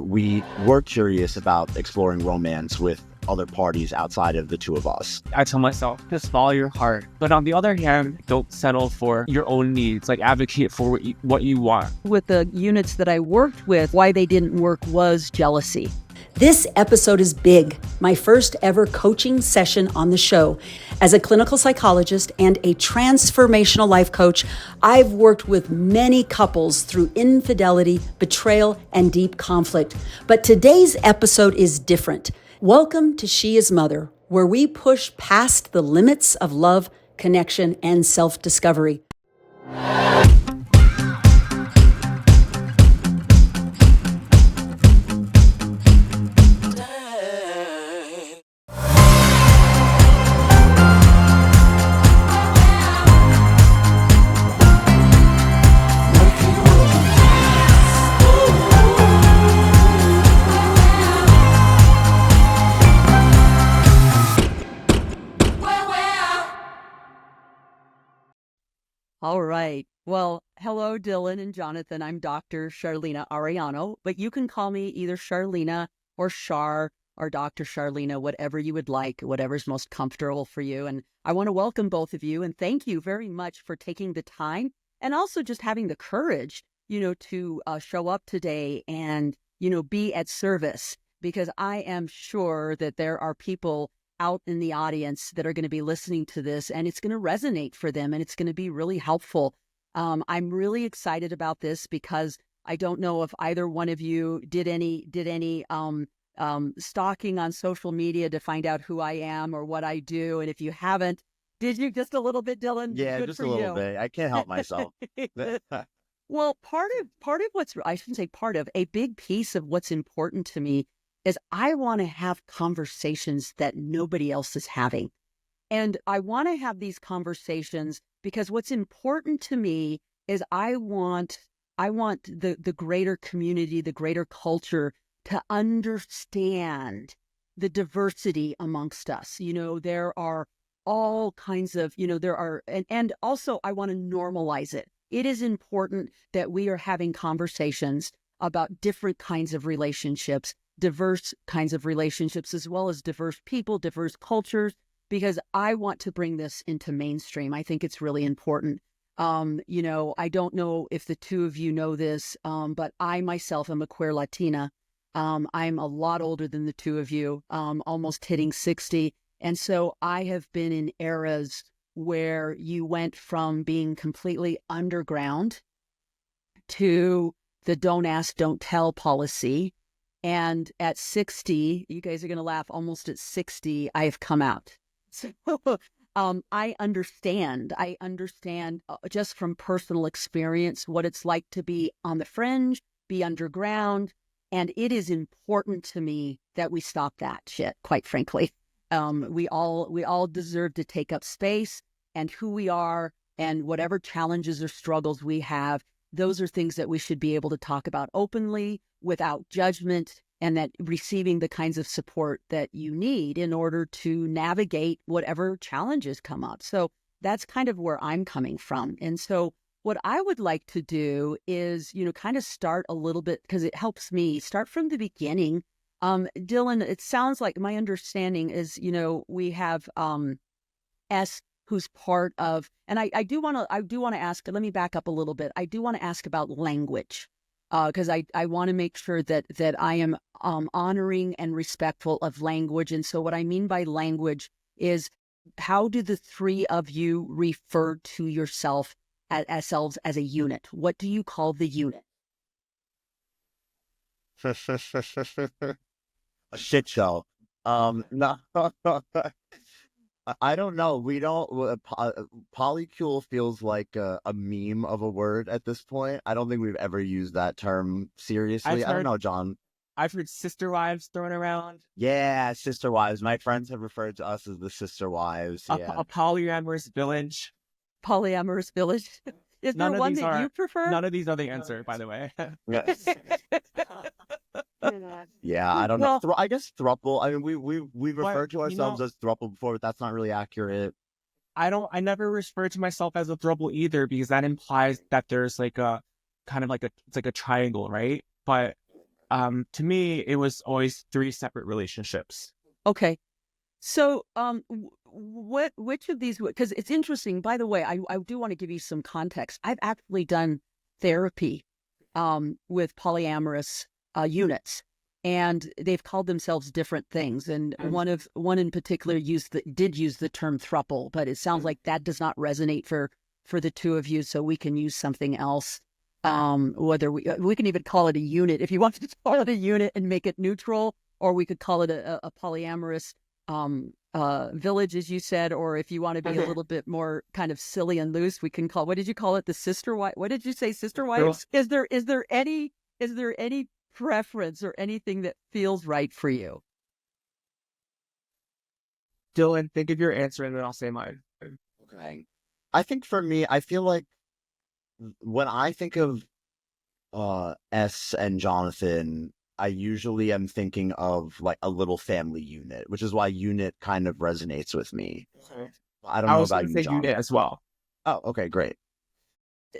We were curious about exploring romance with other parties outside of the two of us. I tell myself, just follow your heart. But on the other hand, don't settle for your own needs. Like, advocate for what you want. With the units that I worked with, why they didn't work was jealousy. This episode is big, my first ever coaching session on the show. As a clinical psychologist and a transformational life coach, I've worked with many couples through infidelity, betrayal, and deep conflict. But today's episode is different. Welcome to She is Mother, where we push past the limits of love, connection, and self-discovery. All right. Well, hello, Dylan and Jonathan. I'm Dr. Charleanea Arellano, but you can call me either Charleanea or Char or Dr. Charleanea, whatever you would like, whatever's most comfortable for you. And I want to welcome both of you and thank you very much for taking the time and also just having the courage, to show up today and, be at service, because I am sure that there are people out in the audience that are going to be listening to this, and it's going to resonate for them, and it's going to be really helpful. I'm really excited about this because I don't know if either one of you did any stalking on social media to find out who I am or what I do, and if you haven't, did you just a little bit, Dylan? Yeah, Good just for a little you. bit. I can't help myself. Well, part of what's, I shouldn't say part of, a big piece of what's important to me is I want to have conversations that nobody else is having. And I want to have these conversations because what's important to me is I want the greater community, the greater culture to understand the diversity amongst us. There are all kinds of, and also I want to normalize it. It is important that we are having conversations about different kinds of relationships, diverse kinds of relationships, as well as diverse people, diverse cultures, because I want to bring this into mainstream. I think it's really important. I don't know if the two of you know this, but I myself am a queer Latina. I'm a lot older than the two of you, almost hitting 60. And so I have been in eras where you went from being completely underground to the don't ask, don't tell policy. And at 60, you guys are going to laugh, almost at 60, I have come out. So I understand just from personal experience what it's like to be on the fringe, be underground. And it is important to me that we stop that shit, quite frankly. We all deserve to take up space, and who we are and whatever challenges or struggles we have. Those are things that we should be able to talk about openly without judgment, and that receiving the kinds of support that you need in order to navigate whatever challenges come up. So that's kind of where I'm coming from. And so what I would like to do is, kind of start a little bit, because it helps me start from the beginning. Dylan, it sounds like my understanding is, we have S, who's part of, and I do want to ask, let me back up a little bit. I do want to ask about language, because I want to make sure that I am honoring and respectful of language. And so what I mean by language is, how do the three of you refer to yourselves as a unit? What do you call the unit? A shit show. No, I don't know. We don't. Polycule feels like a meme of a word at this point. I don't think we've ever used that term seriously. I don't know, John. I've heard sister wives thrown around. Yeah, sister wives. My friends have referred to us as the sister wives. Yeah. A polyamorous village. Polyamorous village. Is there one that you prefer? None of these are the answer, by the way. Yeah, I don't know. I guess throuple. I mean, we referred to ourselves as throuple before, but that's not really accurate. I never refer to myself as a throuple either, because that implies that there's like a kind of like it's like a triangle, right? But To me, it was always 3 separate relationships. Okay. So, which of these, because it's interesting, by the way, I do want to give you some context. I've actually done therapy, with polyamorous, units, and they've called themselves different things. And one in particular did use the term throuple, but it sounds like that does not resonate for the two of you. So we can use something else. Whether we can even call it a unit if you want to call it a unit and make it neutral, or we could call it a polyamorous village, as you said, or if you want to be a little bit more kind of silly and loose, we can call, what did you call it? The sister wife? What did you say? Sister wives? Is there any preference or anything that feels right for you? Dylan, think of your answer and then I'll say mine. Okay. I think for me, I feel like when I think of S and Jonathan, I usually am thinking of like a little family unit, which is why unit kind of resonates with me. Okay. I don't know about you, say Jonathan. unit as well. Oh, okay, great.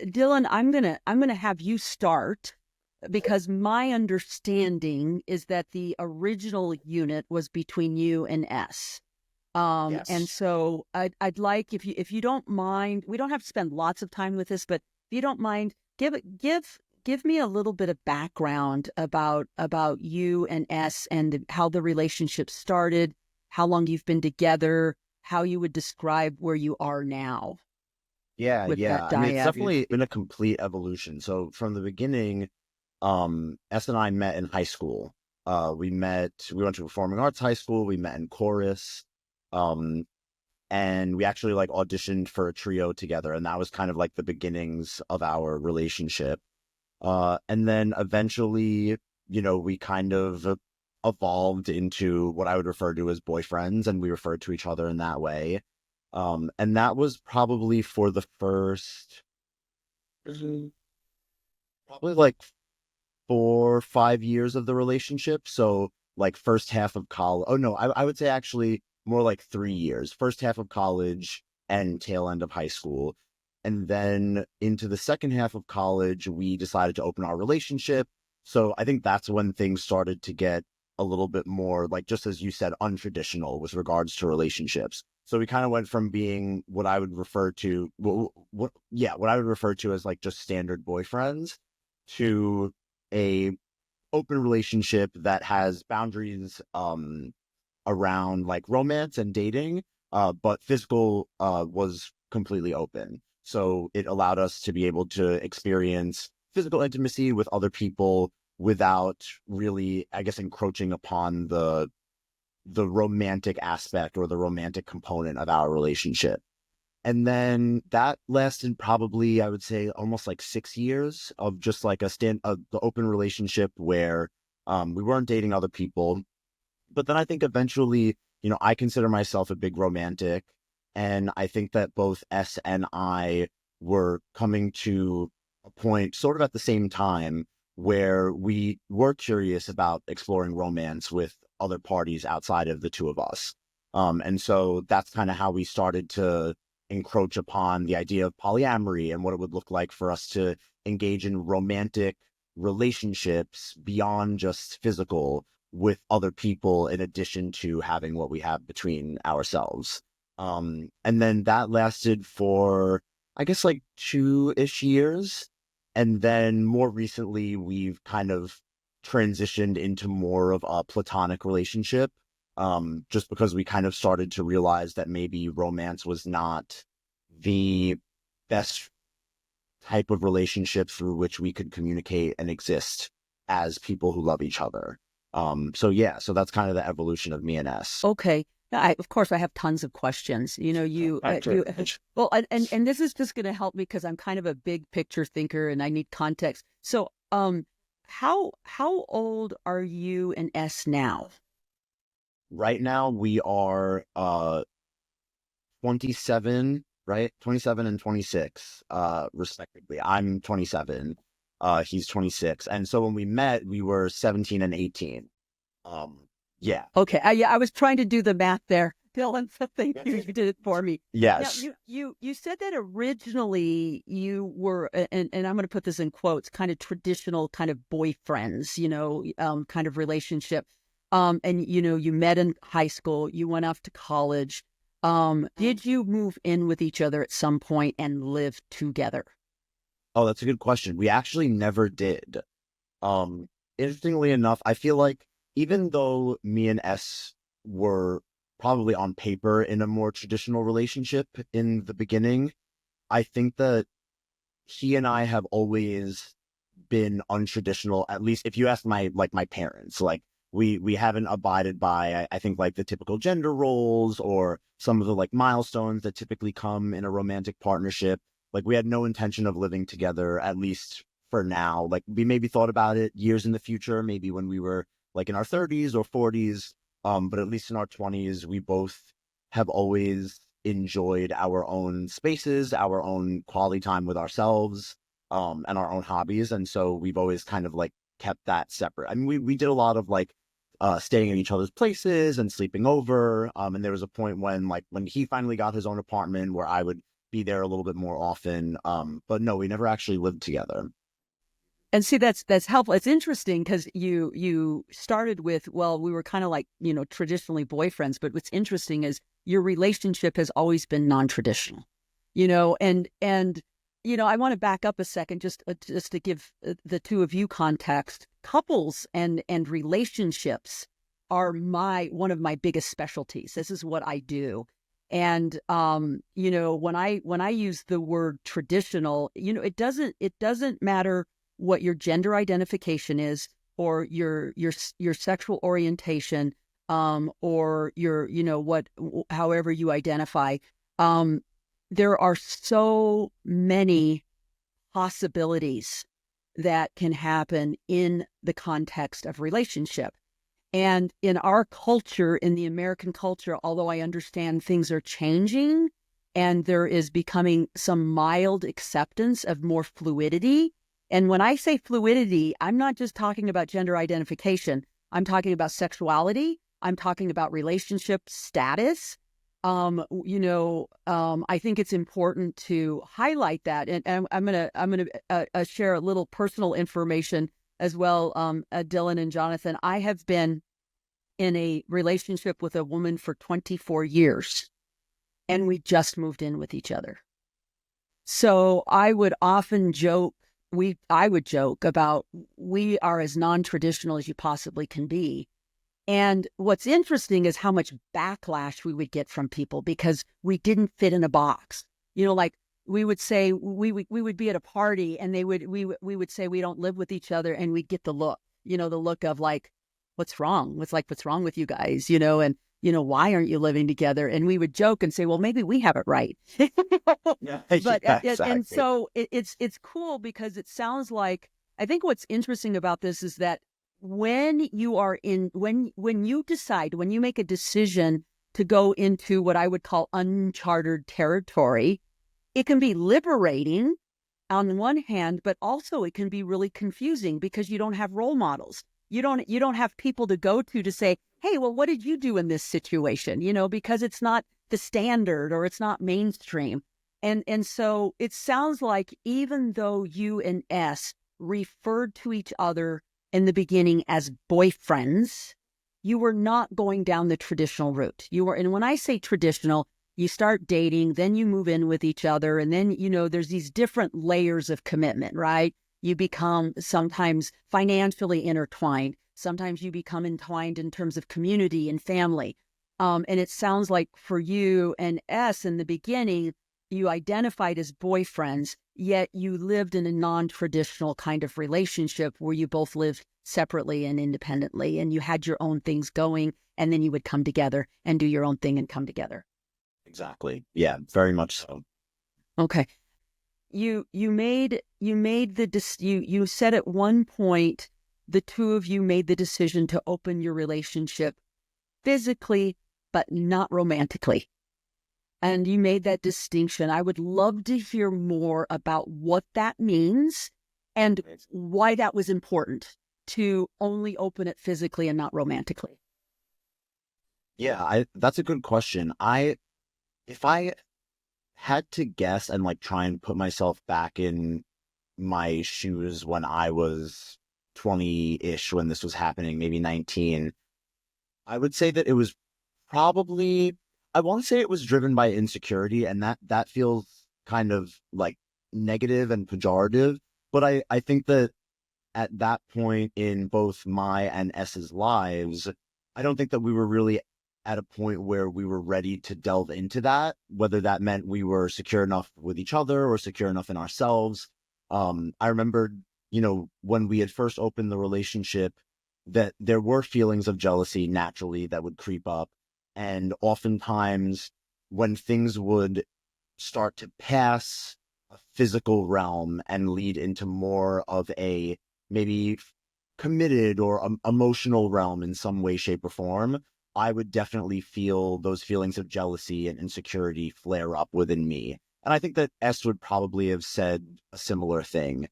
Dylan, I'm gonna have you start, because my understanding is that the original unit was between you and S. Yes. And so I'd like, if you don't mind, we don't have to spend lots of time with this, but if you don't mind, give me a little bit of background about you and S and how the relationship started, how long you've been together, how you would describe where you are now. Yeah. With that I mean, it's dyad. definitely been a complete evolution. So from the beginning, S and I met in high school. We went to performing arts high school. We met in chorus. And we actually like auditioned for a trio together. And that was kind of like the beginnings of our relationship. And then eventually, we kind of evolved into what I would refer to as boyfriends, and we referred to each other in that way. And that was probably for the first, probably like 4 or 5 years of the relationship. So like first half of college. Oh no, I would say actually more like 3 years. First half of college and tail end of high school. And then into the second half of college, we decided to open our relationship. So I think that's when things started to get a little bit more, like, just as you said, untraditional with regards to relationships. So we kind of went from being what I would refer to, what I would refer to as like just standard boyfriends, to a open relationship that has boundaries around like romance and dating, but physical was completely open. So it allowed us to be able to experience physical intimacy with other people without really, I guess, encroaching upon the romantic aspect or the romantic component of our relationship. And then that lasted probably, I would say, almost like 6 years of just like the open relationship where we weren't dating other people. But then I think eventually, I consider myself a big romantic. And I think that both S and I were coming to a point sort of at the same time where we were curious about exploring romance with other parties outside of the two of us. And so that's kind of how we started to encroach upon the idea of polyamory and what it would look like for us to engage in romantic relationships beyond just physical with other people, in addition to having what we have between ourselves. And then that lasted for, I guess, like 2-ish years. And then more recently, we've kind of transitioned into more of a platonic relationship, just because we kind of started to realize that maybe romance was not the best type of relationship through which we could communicate and exist as people who love each other. So that's kind of the evolution of me and S. Okay. Now, of course, I have tons of questions. Well, and this is just going to help me because I'm kind of a big picture thinker and I need context. So, how old are you and S now? Right now, we are 27, right? 27 and 26, respectively. I'm 27. He's 26. And so when we met, we were 17 and 18. Yeah. Okay. I was trying to do the math there. Dylan, so thank you. You did it for me. Now, Yes. you said that originally you were, and I'm going to put this in quotes, kind of traditional kind of boyfriends, kind of relationship. And you met in high school, you went off to college. Did you move in with each other at some point and live together? Oh, that's a good question. We actually never did. Um, Interestingly enough, I feel like even though me and S were probably on paper in a more traditional relationship in the beginning, I think that he and I have always been untraditional. At least if you ask my parents, like we haven't abided by I think like the typical gender roles or some of the like milestones that typically come in a romantic partnership. Like we had no intention of living together, at least for now. Like we maybe thought about it years in the future, maybe when we were like in our 30s or 40s. But at least in our 20s, we both have always enjoyed our own spaces, our own quality time with ourselves, and our own hobbies. And so we've always kind of like kept that separate. I mean, we did a lot of like staying in each other's places and sleeping over. And there was a point when he finally got his own apartment where I would be there a little bit more often. But no, we never actually lived together. And see, that's helpful. It's interesting because you started with, well, we were kind of like, traditionally boyfriends, but what's interesting is your relationship has always been non-traditional, and I want to back up a second just to give the two of you context. Couples and relationships are one of my biggest specialties. This is what I do. And when I use the word traditional, it doesn't matter what your gender identification is or your sexual orientation, or your, however you identify. There are so many possibilities that can happen in the context of relationship. And in our culture, in the American culture, although I understand things are changing and there is becoming some mild acceptance of more fluidity. And when I say fluidity, I'm not just talking about gender identification. I'm talking about sexuality. I'm talking about relationship status. I think it's important to highlight that. And I'm gonna share a little personal information as well. Dylan and Jonathan, I have been in a relationship with a woman for 24 years, and we just moved in with each other. So I would often joke, I would joke about we are as non-traditional as you possibly can be. And what's interesting is how much backlash we would get from people because we didn't fit in a box. Like we would say we would be at a party and we would say we don't live with each other, and we'd get the look, the look of like, what's wrong? What's wrong with you guys? And why aren't you living together? And we would joke and say, well, maybe we have it right. Yeah, But yeah, and exactly. so it's cool because it sounds like, I think what's interesting about this is that when you make a decision to go into what I would call uncharted territory, it can be liberating on one hand, but also it can be really confusing because you don't have role models. You don't have people to go to say, hey, well, what did you do in this situation? Because it's not the standard or it's not mainstream. And so it sounds like even though you and S referred to each other in the beginning as boyfriends, you were not going down the traditional route. And when I say traditional, you start dating, then you move in with each other, and then, there's these different layers of commitment, right? You become sometimes financially intertwined. Sometimes you become entwined in terms of community and family. And it sounds like for you and S in the beginning, you identified as boyfriends, yet you lived in a non-traditional kind of relationship where you both lived separately and independently, and you had your own things going, and then you would come together and do your own thing and come together. Exactly. Yeah, very much so. Okay. You said at one point the two of you made the decision to open your relationship physically, but not romantically. And you made that distinction. I would love to hear more about what that means and why that was important to only open it physically and not romantically. Yeah, I that's a good question. If I had to guess and like try and put myself back in my shoes when I was 20-ish when this was happening, maybe 19, I would say that it was probably, I want to say it was driven by insecurity, and that feels kind of like negative and pejorative, but I think that at that point in both my and S's lives, I don't think that we were really at a point where we were ready to delve into that, whether that meant we were secure enough with each other or secure enough in ourselves. I remember, when we had first opened the relationship, that there were feelings of jealousy naturally that would creep up. And oftentimes, when things would start to pass a physical realm and lead into more of a maybe committed or emotional realm in some way, shape, or form, I would definitely feel those feelings of jealousy and insecurity flare up within me. And I think that S would probably have said a similar thing.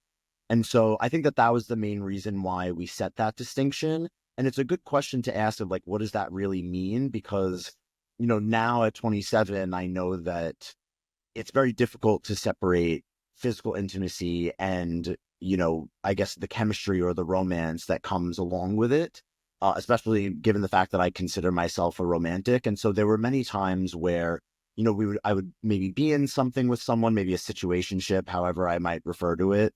And so I think that that was the main reason why we set that distinction. And it's a good question to ask of like, what does that really mean? Because, now at 27, I know that it's very difficult to separate physical intimacy and, I guess the chemistry or the romance that comes along with it, especially given the fact that I consider myself a romantic. And so there were many times where, I would maybe be in something with someone, maybe a situationship, however I might refer to it.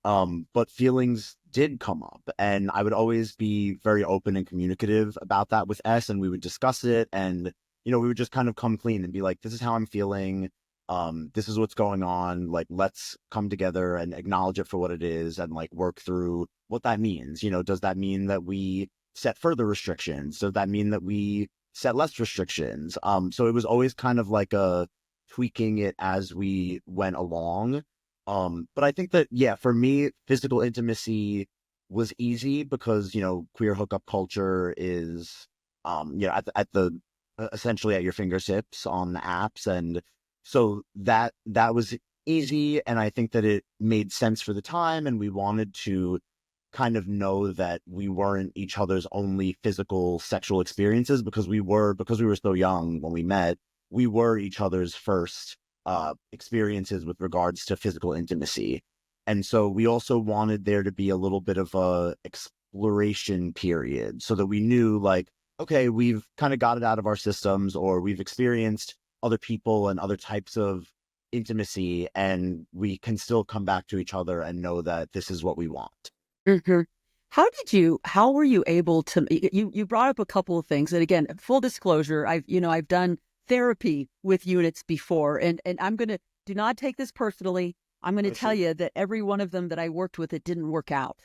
But feelings did come up, and I would always be very open and communicative about that with S, and we would discuss it. And, we would just kind of come clean and be like, this is how I'm feeling. This is what's going on. Like, let's come together and acknowledge it for what it is and like work through what that means. Does that mean that we set further restrictions? Does that mean that we set less restrictions? So it was always kind of like a tweaking it as we went along. But I think that, yeah, for me, physical intimacy was easy because, queer hookup culture is, at the essentially at your fingertips on the apps. And so that was easy. And I think that it made sense for the time. And we wanted to kind of know that we weren't each other's only physical sexual experiences because we were so young when we met, we were each other's first experiences with regards to physical intimacy. And so we also wanted there to be a little bit of a exploration period so that we knew like, okay, we've kind of got it out of our systems, or we've experienced other people and other types of intimacy, and we can still come back to each other and know that this is what we want. Hmm. How were you able to, you brought up a couple of things. And again, full disclosure, I've done therapy with units before, and I'm going to, do not take this personally. I'm going to tell you that every one of them that I worked with, it didn't work out.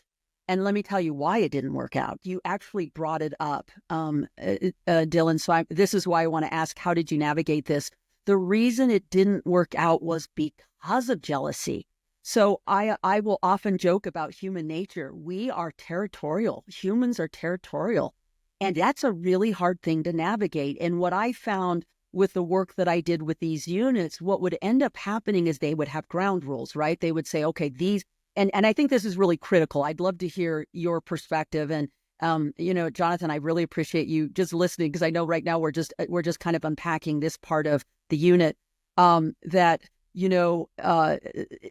And let me tell you why it didn't work out. You actually brought it up, Dylan. So this is why I want to ask, how did you navigate this? The reason it didn't work out was because of jealousy. So I will often joke about human nature. We are territorial. Humans are territorial. And that's a really hard thing to navigate. And what I found with the work that I did with these units, what would end up happening is they would have ground rules, right? They would say, okay, these, and I think this is really critical. I'd love to hear your perspective. And, Jonathan, I really appreciate you just listening, because I know right now we're just kind of unpacking this part of the unit, that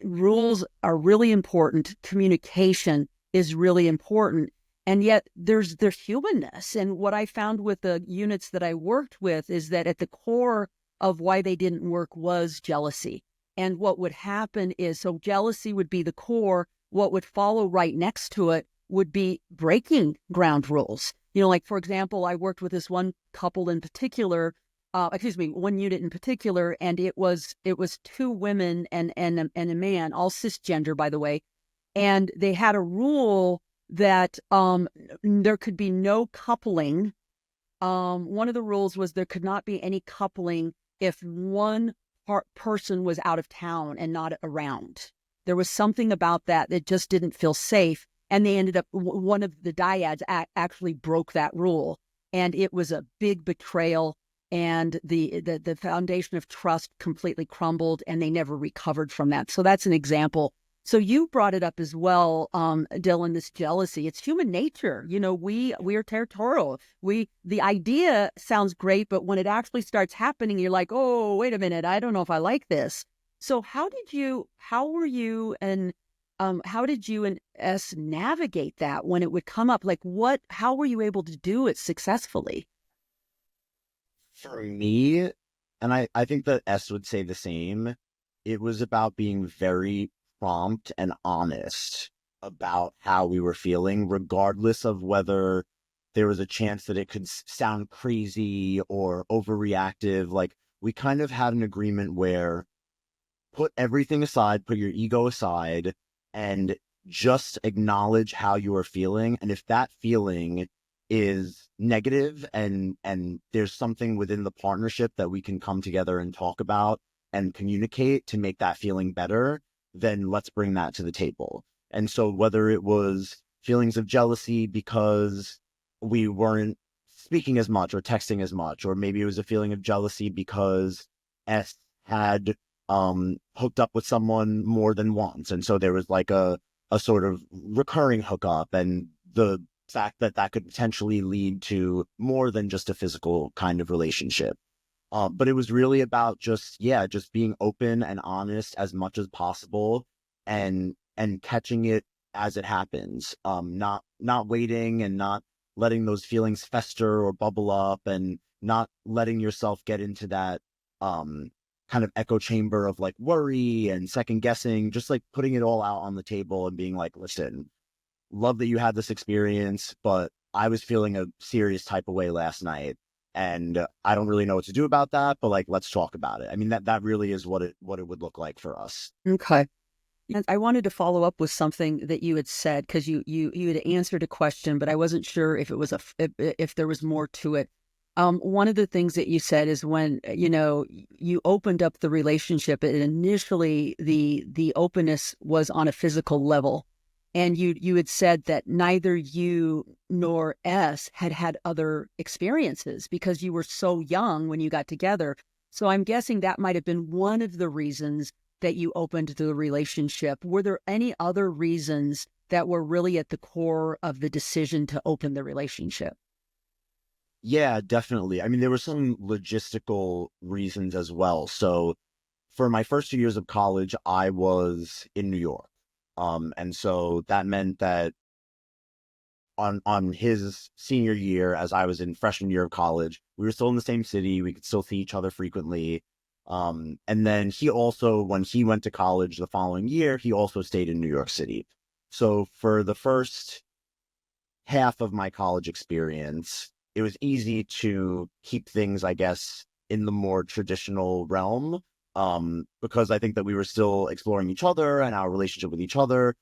rules are really important. Communication is really important. And yet there's humanness. And what I found with the units that I worked with is that at the core of why they didn't work was jealousy. And what would happen is, so jealousy would be the core. What would follow right next to it would be breaking ground rules. Like, for example, I worked with this one couple in particular, one unit in particular, and it was two women and a man, all cisgender, by the way. And they had a rule that there could be no coupling. One of the rules was there could not be any coupling if one person was out of town and not around. There was something about that just didn't feel safe. And they ended up, one of the dyads actually broke that rule. And it was a big betrayal. And the foundation of trust completely crumbled, and they never recovered from that. So that's an example So you brought it up as well, Dylan, this jealousy. It's human nature. We are territorial. The idea sounds great, but when it actually starts happening, you're like, oh, wait a minute, I don't know if I like this. So how did you and S navigate that when it would come up? Like how were you able to do it successfully? For me, and I think that S would say the same, it was about being very prompt and honest about how we were feeling, regardless of whether there was a chance that it could sound crazy or overreactive. Like, we kind of had an agreement where put everything aside, put your ego aside, and just acknowledge how you are feeling. And if that feeling is negative and there's something within the partnership that we can come together and talk about and communicate to make that feeling better, then let's bring that to the table. And so whether it was feelings of jealousy because we weren't speaking as much or texting as much, or maybe it was a feeling of jealousy because S had hooked up with someone more than once. And so there was like a sort of recurring hookup, and the fact that that could potentially lead to more than just a physical kind of relationship. But it was really about just being open and honest as much as possible, and catching it as it happens. Not waiting and not letting those feelings fester or bubble up, and not letting yourself get into that kind of echo chamber of like worry and second guessing, just like putting it all out on the table and being like, listen, love that you had this experience, but I was feeling a serious type of way last night, and I don't really know what to do about that, but like, let's talk about it. I mean, that really is what it would look like for us. Okay. And I wanted to follow up with something that you had said, because you had answered a question, but I wasn't sure if it was if there was more to it. One of the things that you said is when you opened up the relationship, and initially the openness was on a physical level, and you had said that neither you nor S had other experiences because you were so young when you got together. So I'm guessing that might have been one of the reasons that you opened the relationship. Were there any other reasons that were really at the core of the decision to open the relationship? Yeah, definitely. I mean, there were some logistical reasons as well. So for my first 2 years of college, I was in New York. And so that meant that on his senior year, as I was in freshman year of college, we were still in the same city. We could still see each other frequently. And then he also, when he went to college the following year, he also stayed in New York City. So for the first half of my college experience, it was easy to keep things, I guess, in the more traditional realm, because I think that we were still exploring each other and our relationship with each other.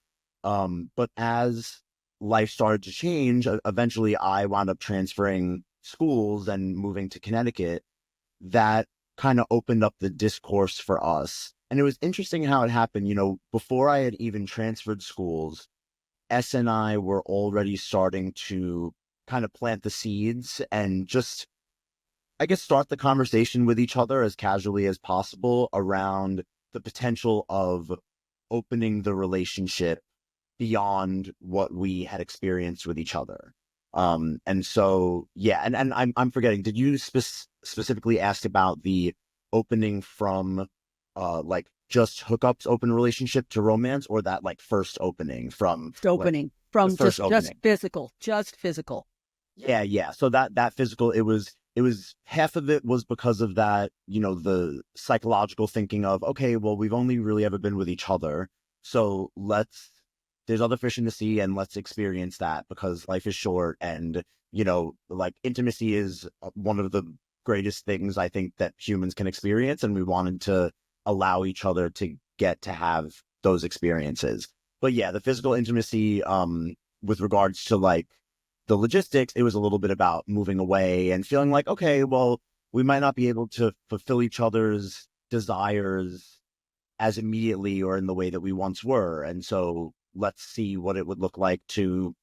But as life started to change, eventually I wound up transferring schools and moving to Connecticut. That kind of opened up the discourse for us. And it was interesting how it happened. Before I had even transferred schools, S and I were already starting to kind of plant the seeds and just, I guess, start the conversation with each other as casually as possible around the potential of opening the relationship beyond what we had experienced with each other. And so, yeah, and I'm forgetting, did you specifically ask about the opening from, like just hookups, open relationship to romance, or that like first opening from like Opening the from first just opening? physical. Yeah. So that physical, it was half of it was because of that, the psychological thinking of, okay, well, we've only really ever been with each other. So there's other fish in the sea, and let's experience that because life is short. And, like, intimacy is one of the greatest things I think that humans can experience. And we wanted to allow each other to get to have those experiences. But yeah, the physical intimacy, with regards to like the logistics, it was a little bit about moving away and feeling like, okay, well, we might not be able to fulfill each other's desires as immediately or in the way that we once were. And so let's see what it would look like to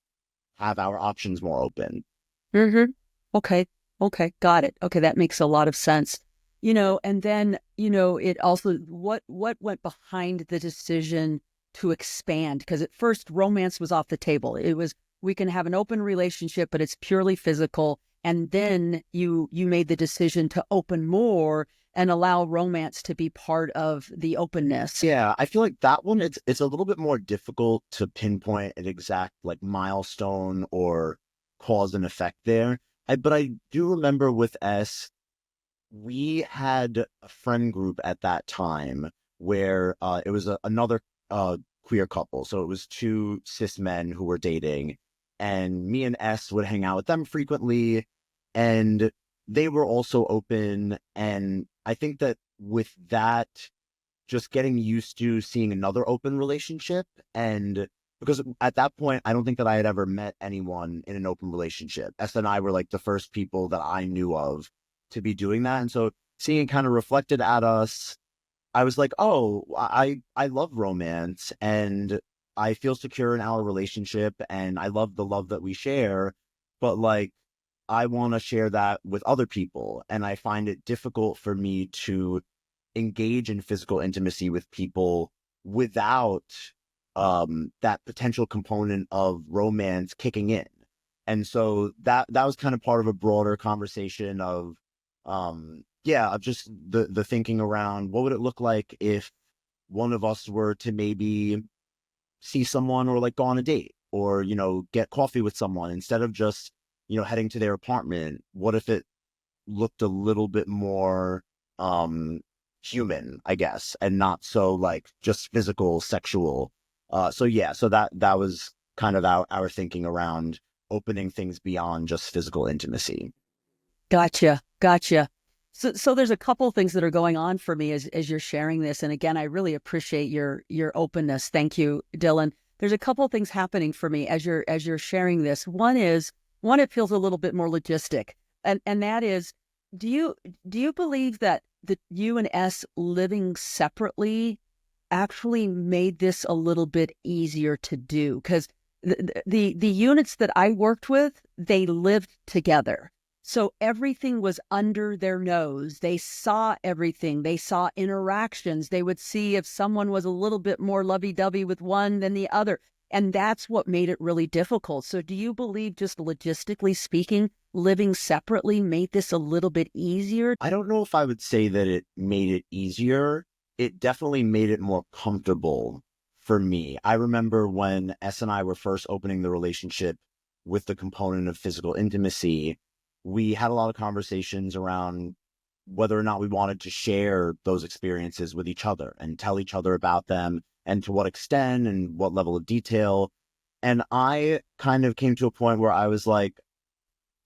have our options more open. Mm-hmm. Okay. Okay. Got it. Okay. That makes a lot of sense. And then, it also, what went behind the decision to expand, because at first romance was off the table. It was, we can have an open relationship, but it's purely physical. And then you made the decision to open more and allow romance to be part of the openness. Yeah, I feel like that one, it's a little bit more difficult to pinpoint an exact like milestone or cause and effect there. But I do remember with S, we had a friend group at that time where it was another queer couple. So it was two cis men who were dating, and me and S would hang out with them frequently, and they were also open. And I think that with that, just getting used to seeing another open relationship, and because at that point, I don't think that I had ever met anyone in an open relationship. S and I were like the first people that I knew of to be doing that. And so seeing it kind of reflected at us, I was like, oh, I love romance, and I feel secure in our relationship, and I love the love that we share, but like I want to share that with other people. And I find it difficult for me to engage in physical intimacy with people without that potential component of romance kicking in. And so that was kind of part of a broader conversation of of just the thinking around what would it look like if one of us were to maybe see someone or like go on a date or, you know, get coffee with someone instead of just, you know, heading to their apartment. What if it looked a little bit more human, I guess, and not so like just physical, sexual. So that was kind of our thinking around opening things beyond just physical intimacy. Gotcha. So there's a couple things that are going on for me as you're sharing this. And again, I really appreciate your openness. Thank you, Dylan. There's a couple things happening for me as you're sharing this. One, it feels a little bit more logistic. And that is, do you believe that you and S living separately actually made this a little bit easier to do? Because the units that I worked with, they lived together. So everything was under their nose. They saw everything. They saw interactions. They would see if someone was a little bit more lovey-dovey with one than the other. And that's what made it really difficult. So do you believe, just logistically speaking, living separately made this a little bit easier? I don't know if I would say that it made it easier. It definitely made it more comfortable for me. I remember when S and I were first opening the relationship with the component of physical intimacy, we had a lot of conversations around whether or not we wanted to share those experiences with each other and tell each other about them, and to what extent and what level of detail. And I kind of came to a point where I was like,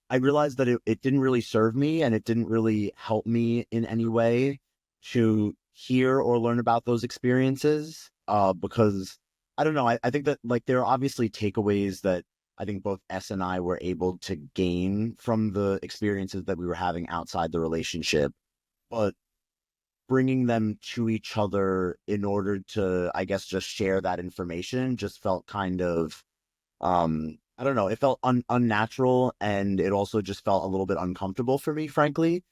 I realized that it didn't really serve me, and it didn't really help me in any way to hear or learn about those experiences. Because I don't know, I think that like there are obviously takeaways that I think both S and I were able to gain from the experiences that we were having outside the relationship, but bringing them to each other in order to, I guess, just share that information just felt kind of, I don't know, it felt unnatural, and it also just felt a little bit uncomfortable for me, frankly.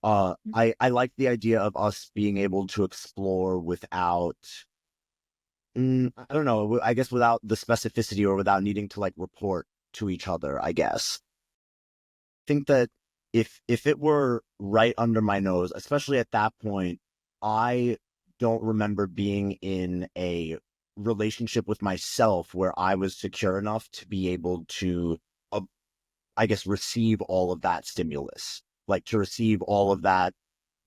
I like the idea of us being able to explore without, I don't know, I guess without the specificity or without needing to like report to each other, I guess. I think that if it were right under my nose, especially at that point, I don't remember being in a relationship with myself where I was secure enough to be able to, I guess, receive all of that stimulus, like to receive all of that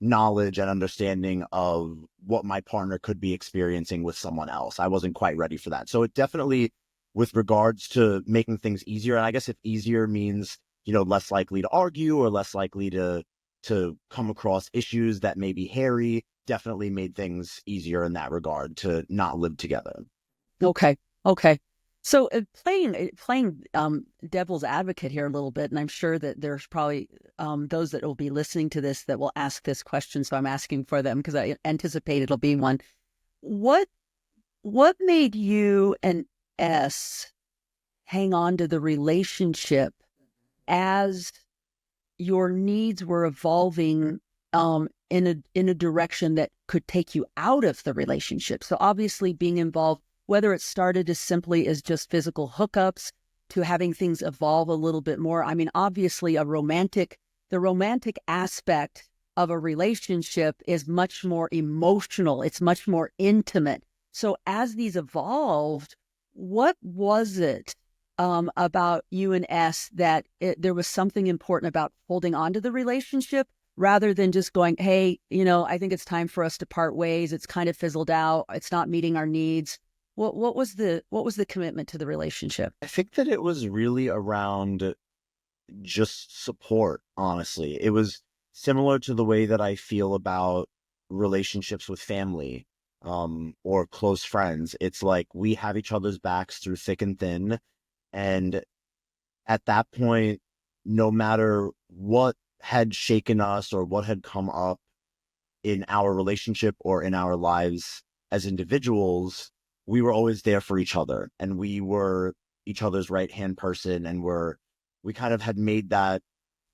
knowledge and understanding of what my partner could be experiencing with someone else. I wasn't quite ready for that. So it definitely, with regards to making things easier, and I guess if easier means, you know, less likely to argue or less likely to come across issues that may be hairy, definitely made things easier in that regard to not live together. Okay. So playing devil's advocate here a little bit, and I'm sure that there's probably those that will be listening to this that will ask this question, so I'm asking for them because I anticipate it'll be one. What made you and S hang on to the relationship as your needs were evolving in a direction that could take you out of the relationship? So obviously being involved whether it started as simply as just physical hookups to having things evolve a little bit more. I mean, obviously the romantic aspect of a relationship is much more emotional. It's much more intimate. So as these evolved, what was it about you and S that there was something important about holding on to the relationship rather than just going, hey, I think it's time for us to part ways. It's kind of fizzled out. It's not meeting our needs. What was the commitment to the relationship? I think that it was really around just support, honestly. It was similar to the way that I feel about relationships with family, or close friends. It's like we have each other's backs through thick and thin. And at that point, no matter what had shaken us or what had come up in our relationship or in our lives as individuals, we were always there for each other, and we were each other's right-hand person, and we kind of had made that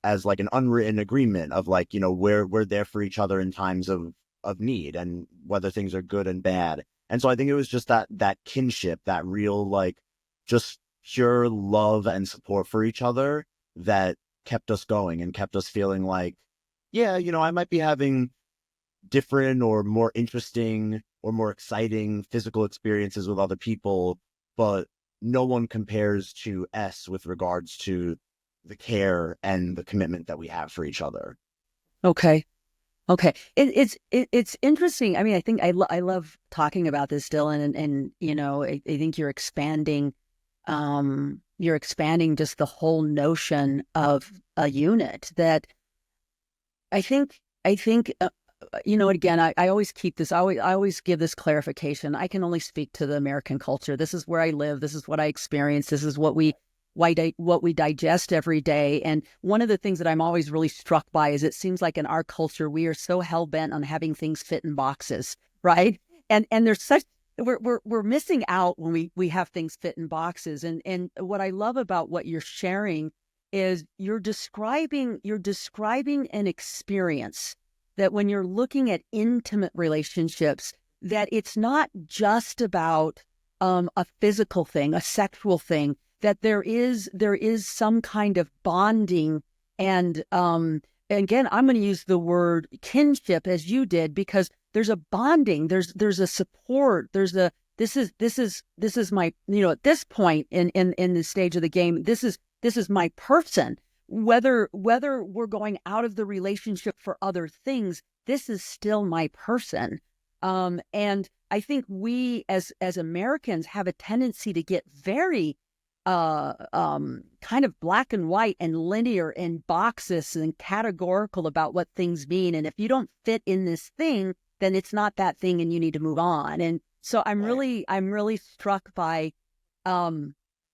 as like an unwritten agreement of like, we're there for each other in times of need, and whether things are good and bad. And so I think it was just that kinship, that real like just pure love and support for each other that kept us going and kept us feeling like, yeah, I might be having different or more interesting or more exciting physical experiences with other people, but no one compares to S with regards to the care and the commitment that we have for each other. Okay. It's interesting. I mean, I think I love talking about this, Dylan, and I think you're expanding just the whole notion of a unit that I think again, I always keep this, I always give this clarification. I can only speak to the American culture. This is where I live. This is what I experience. This is what we digest every day. And one of the things that I'm always really struck by is it seems like in our culture, we are so hell bent on having things fit in boxes, right? And there's such, we're missing out when we have things fit in boxes. And what I love about what you're sharing is you're describing an experience that when you're looking at intimate relationships, that it's not just about a physical thing, a sexual thing, that there is some kind of bonding. And again, I'm going to use the word kinship as you did, because there's a bonding, there's a support, this is my, at this point in the stage of the game, this is my person. Whether we're going out of the relationship for other things, this is still my person. And I think we as Americans have a tendency to get very kind of black and white and linear and boxes and categorical about what things mean. And if you don't fit in this thing, then it's not that thing and you need to move on. And so I'm really struck by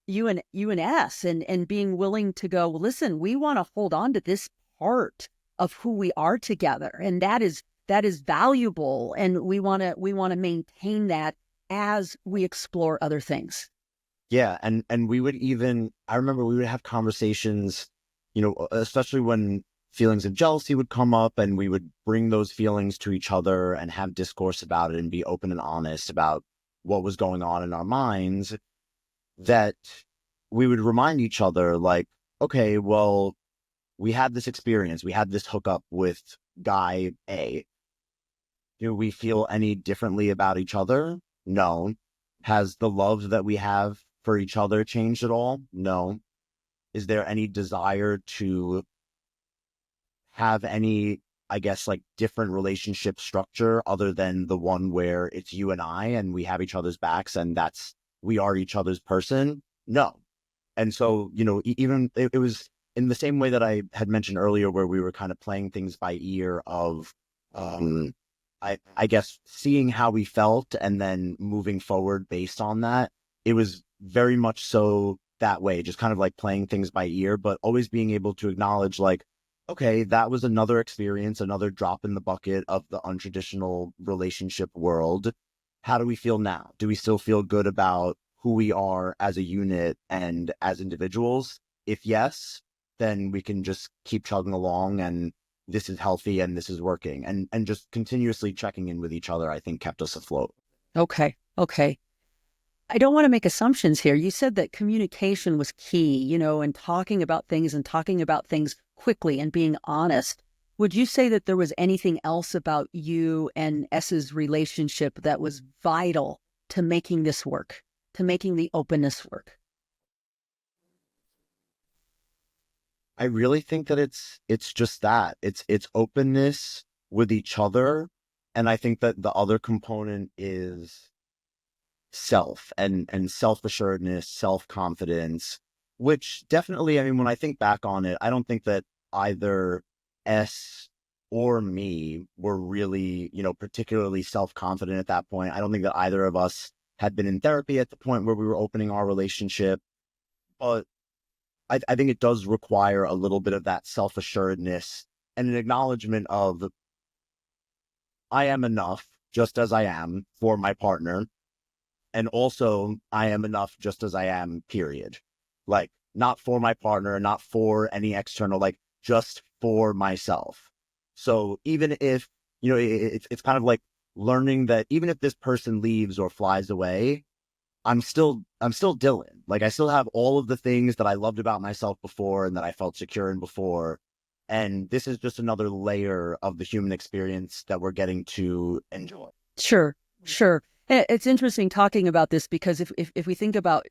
you and S and being willing to go, well, listen, we want to hold on to this part of who we are together. And that is valuable. And we want to maintain that as we explore other things. Yeah. And I remember we would have conversations, especially when feelings of jealousy would come up, and we would bring those feelings to each other and have discourse about it and be open and honest about what was going on in our minds, that we would remind each other like, okay, well, we had this experience, we had this hookup with guy A. Do we feel any differently about each other? No. Has the love that we have for each other changed at all? No. Is there any desire to have any, I guess, like different relationship structure other than the one where it's you and I and we have each other's backs and we are each other's person? No. And so, even it was in the same way that I had mentioned earlier, where we were kind of playing things by ear of, I guess, seeing how we felt and then moving forward based on that. It was very much so that way, just kind of like playing things by ear, but always being able to acknowledge like, okay, that was another experience, another drop in the bucket of the untraditional relationship world. How do we feel now? Do we still feel good about who we are as a unit and as individuals? If yes, then we can just keep chugging along, and this is healthy and this is working. And just continuously checking in with each other, I think, kept us afloat. Okay. I don't want to make assumptions here. You said that communication was key, and talking about things quickly and being honest. Would you say that there was anything else about you and S's relationship that was vital to making this work, to making the openness work? I really think that it's just that. It's openness with each other. And I think that the other component is self and self-assuredness, self-confidence, which definitely, I mean, when I think back on it, I don't think that either S or me were really, particularly self-confident at that point. I don't think that either of us had been in therapy at the point where we were opening our relationship. But I think it does require a little bit of that self-assuredness and an acknowledgement of I am enough just as I am for my partner. And also I am enough just as I am, period. Like not for my partner, not for any external, like just for myself. So even if, it's kind of like learning that even if this person leaves or flies away, I'm still Dylan. Like I still have all of the things that I loved about myself before and that I felt secure in before. And this is just another layer of the human experience that we're getting to enjoy. Sure, sure. It's interesting talking about this because if we think about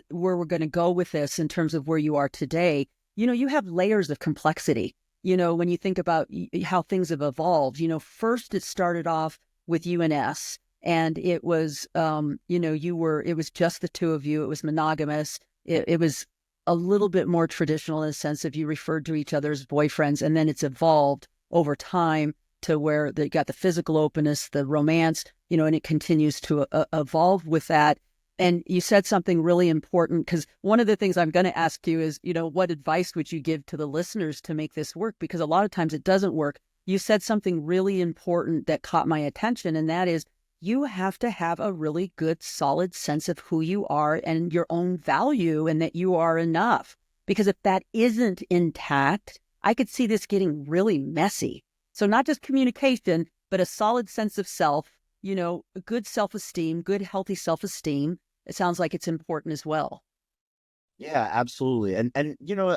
where we're going to go with this in terms of where you are today, you have layers of complexity. When you think about how things have evolved, first it started off with you and S, and it was, it was just the two of you. It was monogamous. It was a little bit more traditional in the sense of you referred to each other as boyfriends, and then it's evolved over time to where they got the physical openness, the romance, and it continues to evolve with that. And you said something really important because one of the things I'm going to ask you is, what advice would you give to the listeners to make this work? Because a lot of times it doesn't work. You said something really important that caught my attention, and that is you have to have a really good, solid sense of who you are and your own value and that you are enough. Because if that isn't intact, I could see this getting really messy. So not just communication, but a solid sense of self, a good self-esteem, good, healthy self-esteem. It sounds like it's important as well. Yeah, absolutely. And I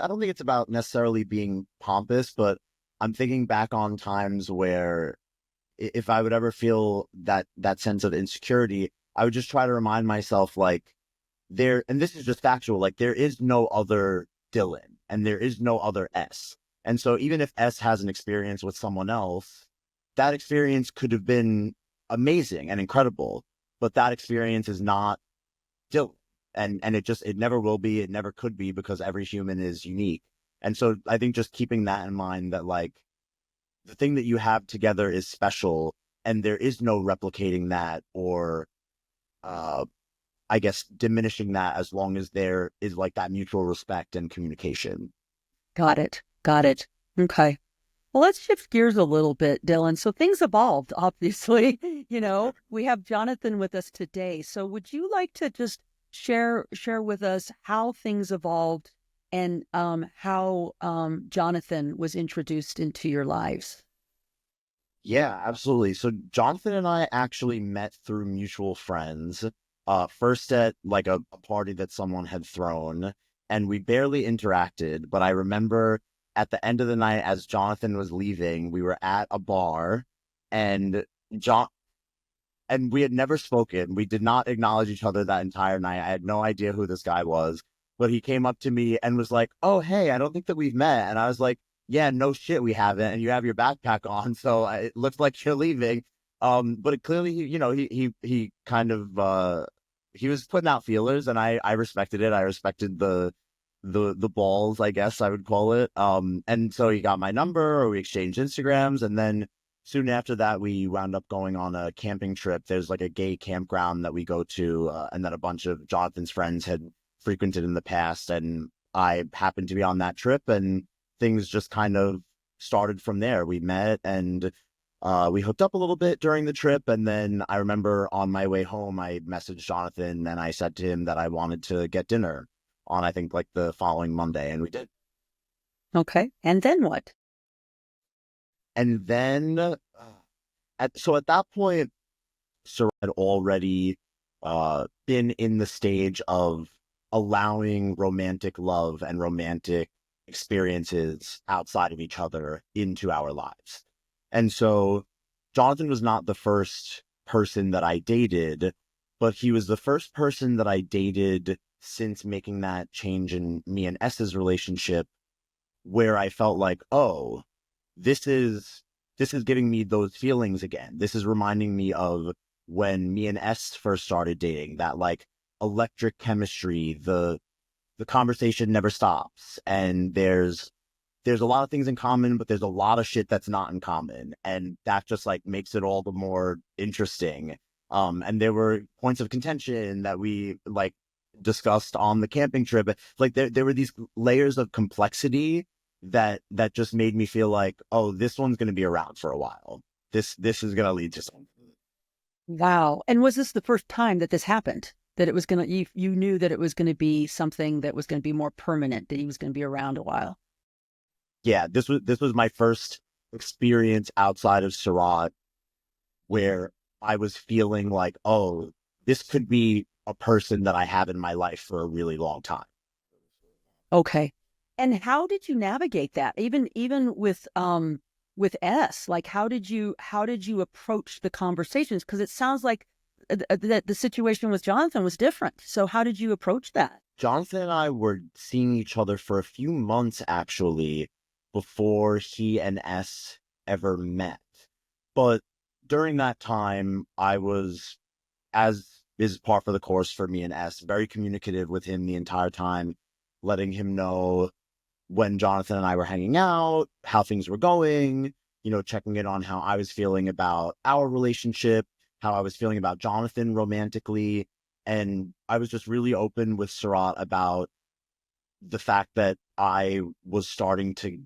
don't think it's about necessarily being pompous, but I'm thinking back on times where if I would ever feel that sense of insecurity, I would just try to remind myself like and this is just factual, like there is no other Dylan and there is no other S. And so even if S has an experience with someone else, that experience could have been amazing and incredible, but that experience is not Dylan. And it never will be, it never could be because every human is unique. And so I think just keeping that in mind that like the thing that you have together is special and there is no replicating that or uh I guess diminishing that as long as there is like that mutual respect and communication. Got it. Got it. Okay. Well, let's shift gears a little bit, Dylan. So things evolved, obviously. We have Jonathan with us today. So would you like to just share with us how things evolved and how Jonathan was introduced into your lives? Yeah, absolutely. So Jonathan and I actually met through mutual friends. First at like a party that someone had thrown, and we barely interacted. But I remember at the end of the night, as Jonathan was leaving, we were at a bar, and John and we had never spoken. We did not acknowledge each other that entire night. I had no idea who this guy was, but he came up to me and was like, "Oh, hey, I don't think that we've met." And I was like, "Yeah, no shit, we haven't. And you have your backpack on, so it looks like you're leaving." But it clearly, he kind of he was putting out feelers, and I respected it. I respected the balls, I guess I would call it. And so he got my number, or we exchanged Instagrams, and then soon after that, we wound up going on a camping trip. There's like a gay campground that we go to, and that a bunch of Jonathan's friends had frequented in the past. And I happened to be on that trip, and things just kind of started from there. We met and we hooked up a little bit during the trip. And then I remember on my way home, I messaged Jonathan and I said to him that I wanted to get dinner on, I think, like the following Monday. And we did. Okay. And then what? And then, so at that point, Sarah had already been in the stage of allowing romantic love and romantic experiences outside of each other into our lives. And so Jonathan was not the first person that I dated, but he was the first person that I dated since making that change in me and S's relationship, where I felt like, oh, this is this is giving me those feelings again. This is reminding me of when me and S first started dating, that like electric chemistry, the conversation never stops, and there's a lot of things in common, but there's a lot of shit that's not in common, and that just like makes it all the more interesting. And there were points of contention that we like discussed on the camping trip. Like there were these layers of complexity that just made me feel like, oh, this one's going to be around for a while. This is going to lead to something. Wow. And was this the first time that this happened? That it was going to, you knew that it was going to be something that was going to be more permanent, that he was going to be around a while? Yeah, this was my first experience outside of Surat where I was feeling like, oh, this could be a person that I have in my life for a really long time. Okay. And how did you navigate that? Even with S, like how did you approach the conversations? Because it sounds like that the situation with Jonathan was different. So how did you approach that? Jonathan and I were seeing each other for a few months actually before he and S ever met. But during that time, I was, as is par for the course for me and S, very communicative with him the entire time, letting him know when Jonathan and I were hanging out, how things were going, checking in on how I was feeling about our relationship, how I was feeling about Jonathan romantically. And I was just really open with Surat about the fact that I was starting to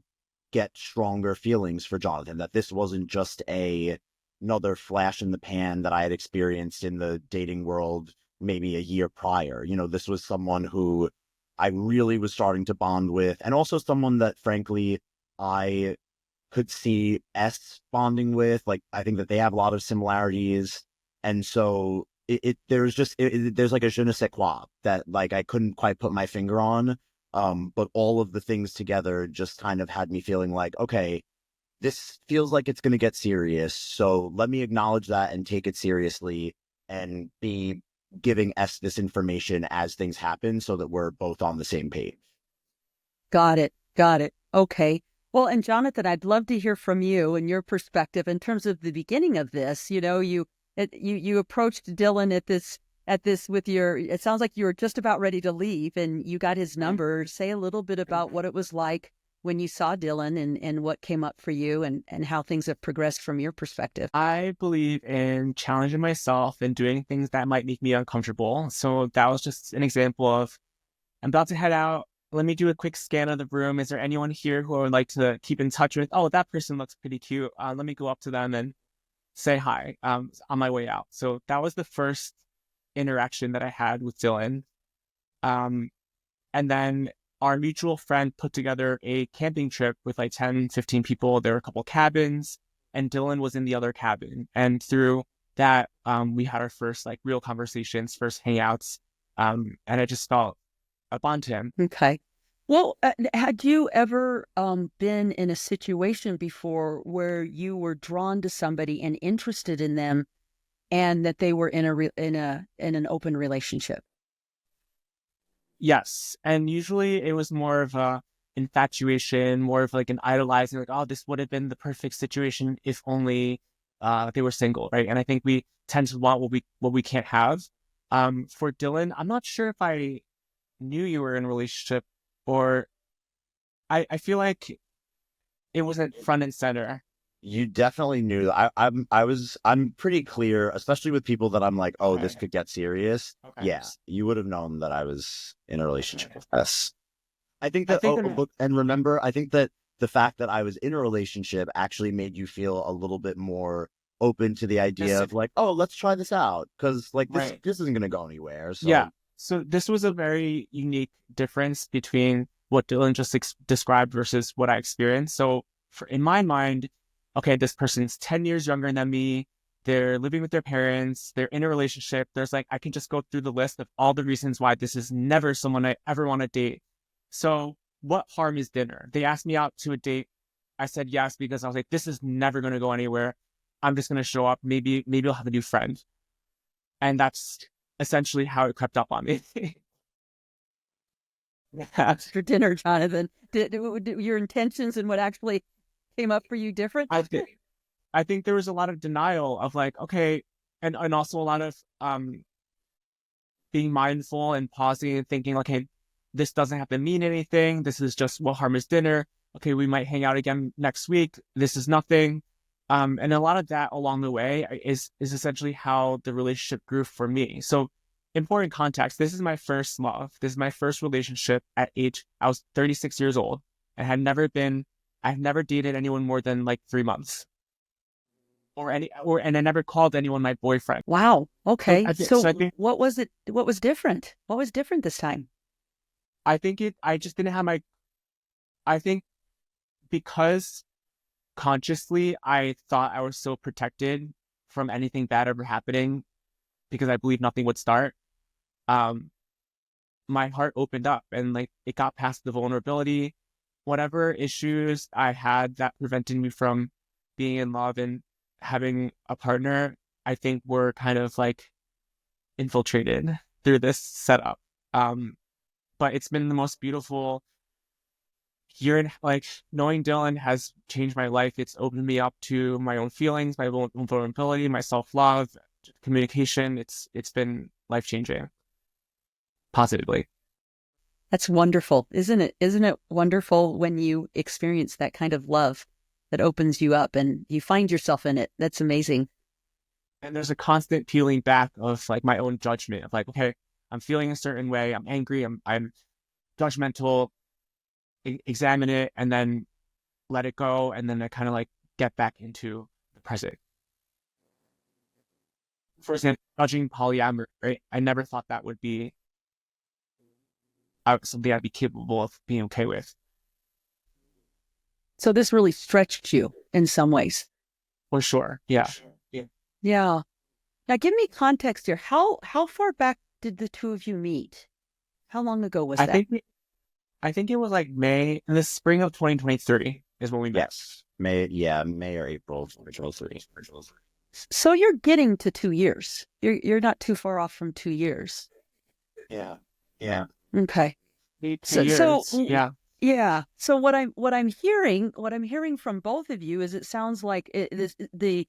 get stronger feelings for Jonathan, that this wasn't just another flash in the pan that I had experienced in the dating world maybe a year prior. This was someone who I really was starting to bond with, and also someone that, frankly, I could see S bonding with. Like, I think that they have a lot of similarities, and so there's like a je ne sais quoi that like I couldn't quite put my finger on. But all of the things together just kind of had me feeling like, okay, this feels like it's going to get serious. So let me acknowledge that and take it seriously and be giving S this information as things happen so that we're both on the same page. Got it. Got it. Okay. Well, and Jonathan, I'd love to hear from you and your perspective in terms of the beginning of this. You approached Dylan at this with your, it sounds like you were just about ready to leave and you got his number. Say a little bit about what it was like when you saw Dylan and what came up for you and how things have progressed from your perspective. I believe in challenging myself and doing things that might make me uncomfortable. So that was just an example of, I'm about to head out. Let me do a quick scan of the room. Is there anyone here who I would like to keep in touch with? Oh, that person looks pretty cute. Let me go up to them and say hi on my way out. So that was the first interaction that I had with Dylan. And then our mutual friend put together a camping trip with like 10, 15 people. There were a couple cabins, and Dylan was in the other cabin. And through that, we had our first like real conversations, first hangouts. And I just felt a bond to him. Okay. Well, had you ever been in a situation before where you were drawn to somebody and interested in them, and that they were in an open relationship? Yes. And usually it was more of a infatuation, more of like an idolizing, like, oh, this would have been the perfect situation if only they were single, right? And I think we tend to want what we can't have. For Dylan, I'm not sure if I knew you were in a relationship, or I feel like it wasn't front and center. You definitely knew that. I'm pretty clear, especially with people that I'm like, oh, this Okay. could get serious. Okay. Yeah, you would have known that I was in a relationship Okay. with us. I think I that, think and remember, I think that the fact that I was in a relationship actually made you feel a little bit more open to the idea this, of like, oh, let's try this out. Cause like right. this isn't going to go anywhere. Yeah. So So this was a very unique difference between what Dylan just described versus what I experienced. So in my mind, okay, this person's 10 years younger than me. they're living with their parents, they're in a relationship. There's like, I can just go through the list of all the reasons why this is never someone I ever want to date. So what harm is dinner? They asked me out to a date. I said yes, because I was like, this is never going to go anywhere. I'm just going to show up. Maybe I'll have a new friend. And that's essentially how it crept up on me. For dinner, Jonathan, did your intentions and what actually came up for you different? I think there was a lot of denial of like, okay, and also a lot of being mindful and pausing and thinking, okay, this doesn't have to mean anything. This is just, what harm is dinner? Okay, we might hang out again next week. This is nothing. And a lot of that along the way is essentially how the relationship grew for me. So important context, this is my first love. This is my first relationship I was 36 years old. I've never dated anyone more than like 3 months. And I never called anyone my boyfriend. Wow. Okay. So I think, what was it? What was different? What was different this time? I just didn't have I think because consciously I thought I was so protected from anything bad ever happening, because I believed nothing would start. My heart opened up and like it got past the vulnerability. Whatever issues I had that prevented me from being in love and having a partner, I think were kind of like infiltrated through this setup. But it's been the most beautiful year, and like knowing Dylan has changed my life. It's opened me up to my own feelings, my own vulnerability, my self-love, communication. It's been life-changing, positively. That's wonderful, isn't it? Isn't it wonderful when you experience that kind of love that opens you up and you find yourself in it? That's amazing. And there's a constant peeling back of like my own judgment of like, okay, I'm feeling a certain way. I'm angry. I'm judgmental. Examine it and then let it go. And then I kind of like get back into the present. For example, judging polyamory, right? I never thought that would be something I'd be capable of being okay with. So this really stretched you in some ways. For sure. Yeah. Yeah. Now give me context here. How far back did the two of you meet? How long ago was that? I think it was like May, in the spring of 2023 is when we met. Yes. May or April 2023. So you're getting to 2 years. You're not too far off from 2 years. Yeah. Okay. 2 So years. Yeah. Yeah. So what I'm hearing from both of you is it sounds like the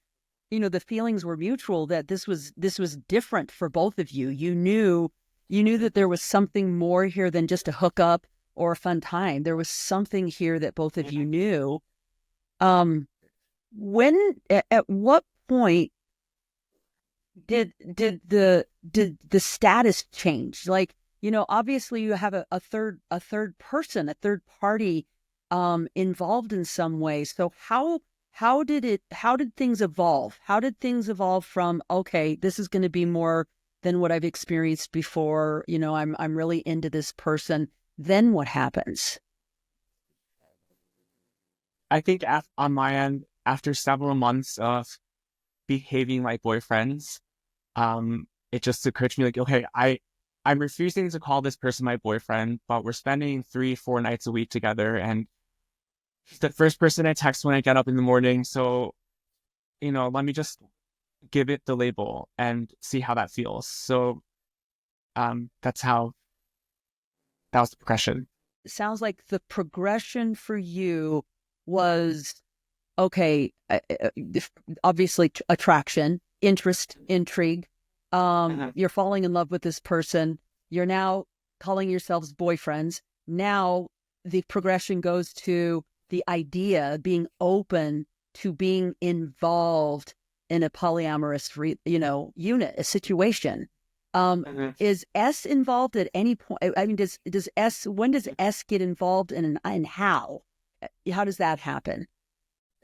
feelings were mutual, that this was different for both of you. You knew that there was something more here than just a hookup or a fun time. There was something here that both of you knew. At what point did the status change? Like, obviously you have a third person, a third party involved in some way. So how did things evolve? How did things evolve from, okay, this is going to be more than what I've experienced before, I'm really into this person. Then what happens? I think on my end, after several months of behaving like boyfriends, it just occurred to me like, okay, I'm refusing to call this person my boyfriend, but we're spending 3-4 nights a week together, and he's the first person I text when I get up in the morning. So, let me just give it the label and see how that feels. So, that was the progression. It sounds like the progression for you was, okay, obviously attraction, interest, intrigue. You're falling in love with this person. You're now calling yourselves boyfriends. Now the progression goes to the idea, being open to being involved in a polyamorous, unit, a situation. Is S involved at any point? I mean, when does S get involved and how? How does that happen?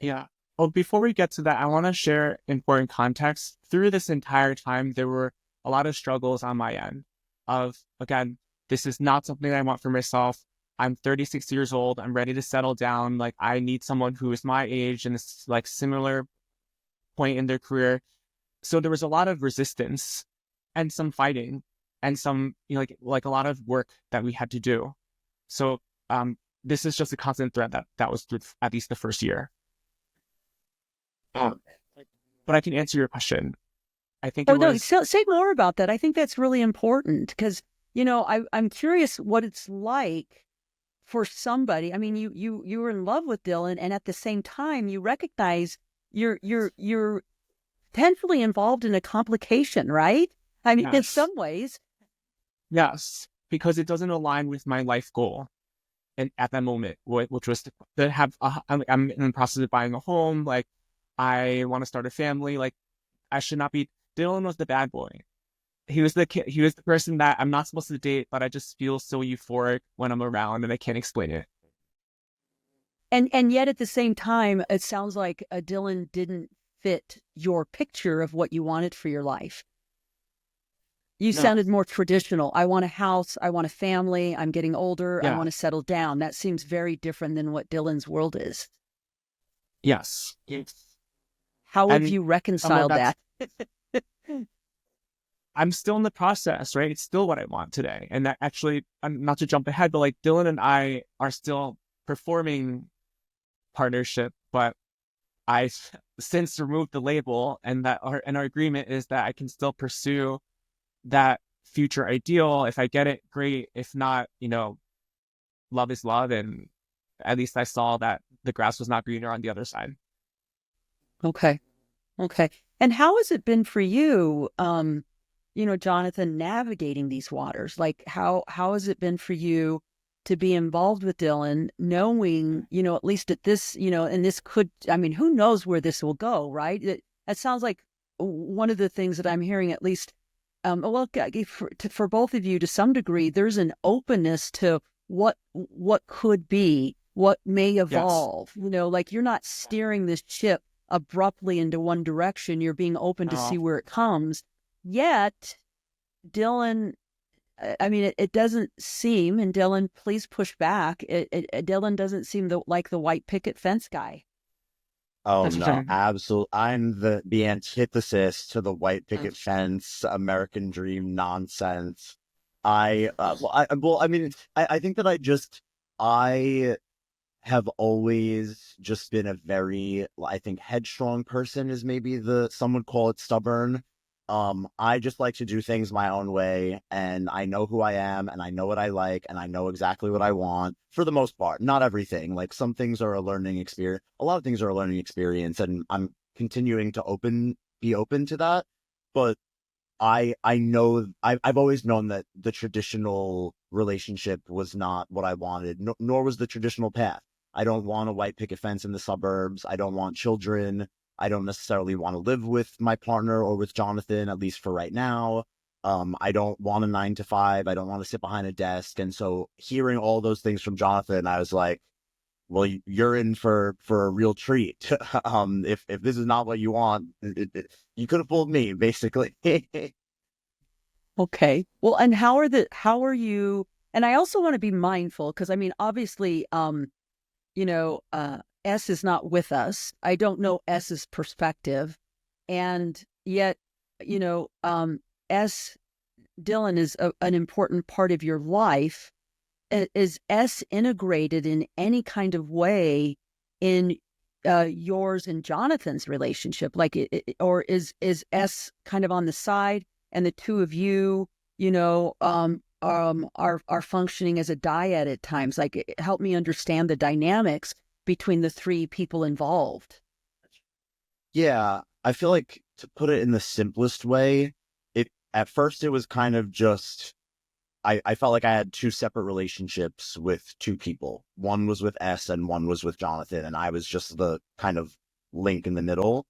Yeah. Well, before we get to that, I want to share important context. Through this entire time, there were a lot of struggles on my end of, again, this is not something I want for myself. I'm 36 years old. I'm ready to settle down. Like, I need someone who is my age and is like similar point in their career. So there was a lot of resistance and some fighting and some, like a lot of work that we had to do. So this is just a constant thread that was through at least the first year. Um, but I can answer your question. I think Oh, it no, was, say more about that. I think that's really important because, I'm curious what it's like for somebody. I mean, you were in love with Dylan, and at the same time, you recognize you're potentially involved in a complication, right? I mean, in yes, some ways. yes, because it doesn't align with my life goal. And at that moment, which was to have, I'm in the process of buying a home. Like, I want to start a family. Like, I should not be. Dylan was the bad boy. He was the kid. He was the person that I'm not supposed to date, but I just feel so euphoric when I'm around, and I can't explain it. And yet at the same time, it sounds like Dylan didn't fit your picture of what you wanted for your life. You No. sounded more traditional. I want a house. I want a family. I'm getting older. I Yeah. want to settle down. That seems very different than what Dylan's world is. Yes. Yes. How have And you well, reconciled that's that? I'm still in the process, right? It's still what I want today. And that actually, not to jump ahead, but like Dylan and I are still performing partnership, but I've since removed the label, and our agreement is that I can still pursue that future ideal. If I get it, great. If not, love is love, and at least I saw that the grass was not greener on the other side. Okay. Okay. And how has it been for you, Jonathan, navigating these waters? Like how has it been for you to be involved with Dylan, knowing, at least at this, and this could, I mean, who knows where this will go, right? It sounds like one of the things that I'm hearing, at least, for both of you to some degree, there's an openness to what could be, what may Yes. evolve, like you're not steering this ship abruptly into one direction. You're being open to see Oh, where it comes. Yet, Dylan, I mean, it doesn't seem, and Dylan, please push back. Dylan doesn't seem like the white picket fence guy. Oh that's no, fine. absolutely. I'm the antithesis to the white picket fence, American dream nonsense. I mean, I think that I have always just been a very, I think, headstrong person is maybe some would call it stubborn. I just like to do things my own way, and I know who I am, and I know what I like, and I know exactly what I want for the most part. Not everything. Like some things are a learning experience. A lot of things are a learning experience, and I'm continuing to be open to that. But I know I've always known that the traditional relationship was not what I wanted, nor was the traditional path. I don't want a white picket fence in the suburbs. I don't want children. I don't necessarily want to live with my partner or with Jonathan, at least for right now. I don't want a 9 to 5. I don't want to sit behind a desk. And so hearing all those things from Jonathan, I was like, well, you're in for a real treat. If this is not what you want, you could have fooled me, basically. Okay. Well, and how are you? And I also want to be mindful because I mean, obviously, S is not with us. I don't know S's perspective, and yet, S Dylan is an important part of your life. Is S integrated in any kind of way in yours and Jonathan's relationship? Like, or is S kind of on the side, and the two of you, are functioning as a dyad at times? Like, help me understand the dynamics between the three people involved. Yeah, I feel like to put it in the simplest way, at first it was kind of just I felt like I had two separate relationships with two people. One was with S and one was with Jonathan, and I was just the kind of link in the middle.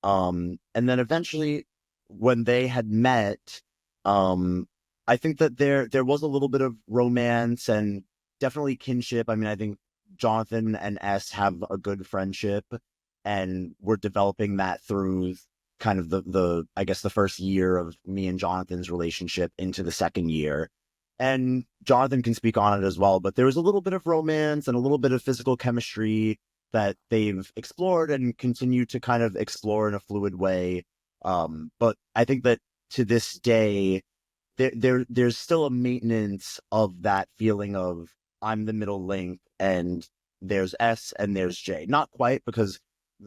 And then eventually when they had met, I think that there was a little bit of romance and definitely kinship. I mean, I think Jonathan and S have a good friendship, and we're developing that through kind of the I guess the first year of me and Jonathan's relationship into the second year. And Jonathan can speak on it as well, but there was a little bit of romance and a little bit of physical chemistry that they've explored and continue to kind of explore in a fluid way. But I think that to this day, there's still a maintenance of that feeling of I'm the middle link and there's S and there's J. Not quite, because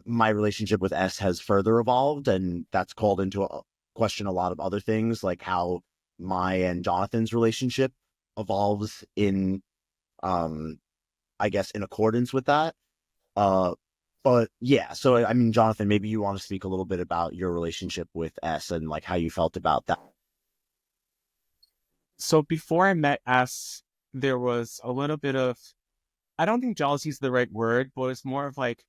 my relationship with S has further evolved, and that's called into a question a lot of other things, like how my and Jonathan's relationship evolves in, I guess, in accordance with that. Uh, but yeah, so I mean, Jonathan, maybe you want to speak a little bit about your relationship with S and like how you felt about that. So before I met S, there was a little bit of, I don't think jealousy is the right word, but it's more of like,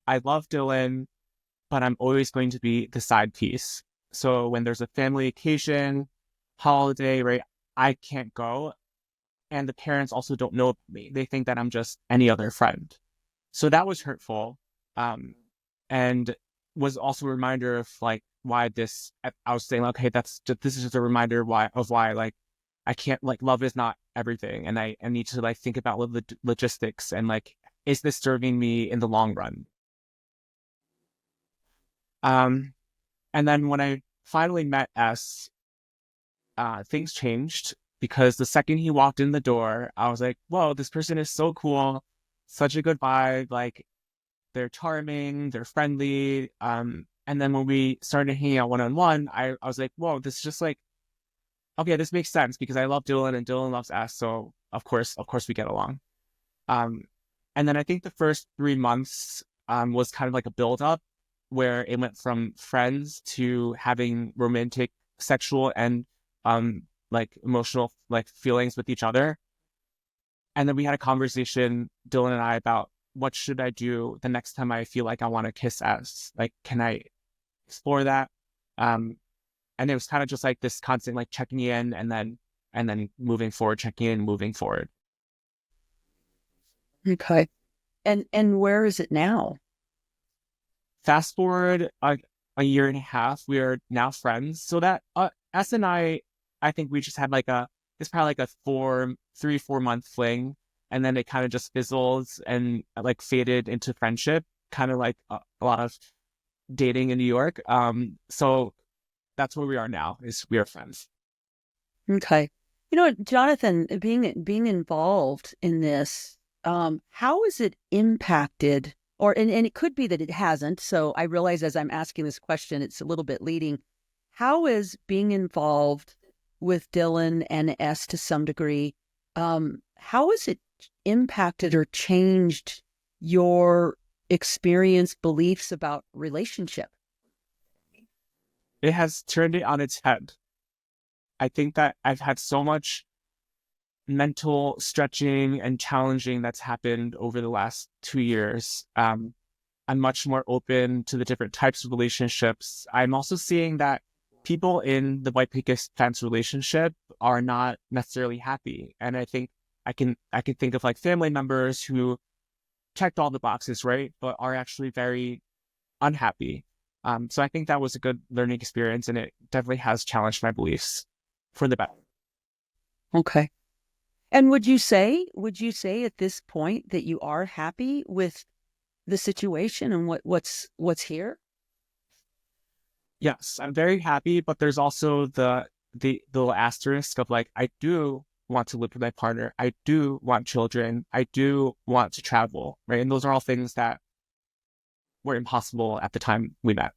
I love Dylan, but I'm always going to be the side piece. So when there's a family occasion, holiday, right, I can't go. And the parents also don't know about me. They think that I'm just any other friend. So that was hurtful. And was also a reminder of like why this, I was saying, okay, this is just a reminder why like I can't, like, love is not everything. And I need to like think about logistics and like, is this serving me in the long run? Um, and then when I finally met S, things changed because the second he walked in the door, I was like, whoa, this person is so cool, such a good vibe. Like, they're charming, they're friendly. And then when we started hanging out one-on-one, I was like, whoa, this is just like, okay, this makes sense because I love Dylan and Dylan loves S. So of course we get along. Um, and then I think the first 3 months was kind of like a build up where it went from friends to having romantic, sexual, and like emotional like feelings with each other. And then we had a conversation, Dylan and I, about what should I do the next time I feel like I want to kiss S? Like, can I explore that? Um, and it was kind of just like this constant like checking in and then moving forward, checking in, moving forward. Okay. And where is it now? Fast forward a year and a half, we are now friends. So that S and I think we just had like it's probably like a 4 month fling, and then it kind of just fizzled and like faded into friendship, kind of like a lot of dating in New York. So that's where we are now. Is we are friends. Okay. You know what, Jonathan, being involved in this, how has it impacted, or and it could be that it hasn't. So I realize as I'm asking this question, it's a little bit leading. How is being involved with Dylan and S to some degree, how has it impacted or changed your experience, beliefs about relationship? It has turned it on its head. I think that I've had so much mental stretching and challenging that's happened over the last 2 years. I'm much more open to the different types of relationships. I'm also seeing that people in the white picket fence relationship are not necessarily happy. And I think I can think of like family members who checked all the boxes, right? But are actually very unhappy. So I think that was a good learning experience, and it definitely has challenged my beliefs for the better. Okay. And would you say at this point that you are happy with the situation and what's here? Yes, I'm very happy, but there's also the little asterisk of like, I do want to live with my partner. I do want children. I do want to travel, right? And those are all things that were impossible at the time we met.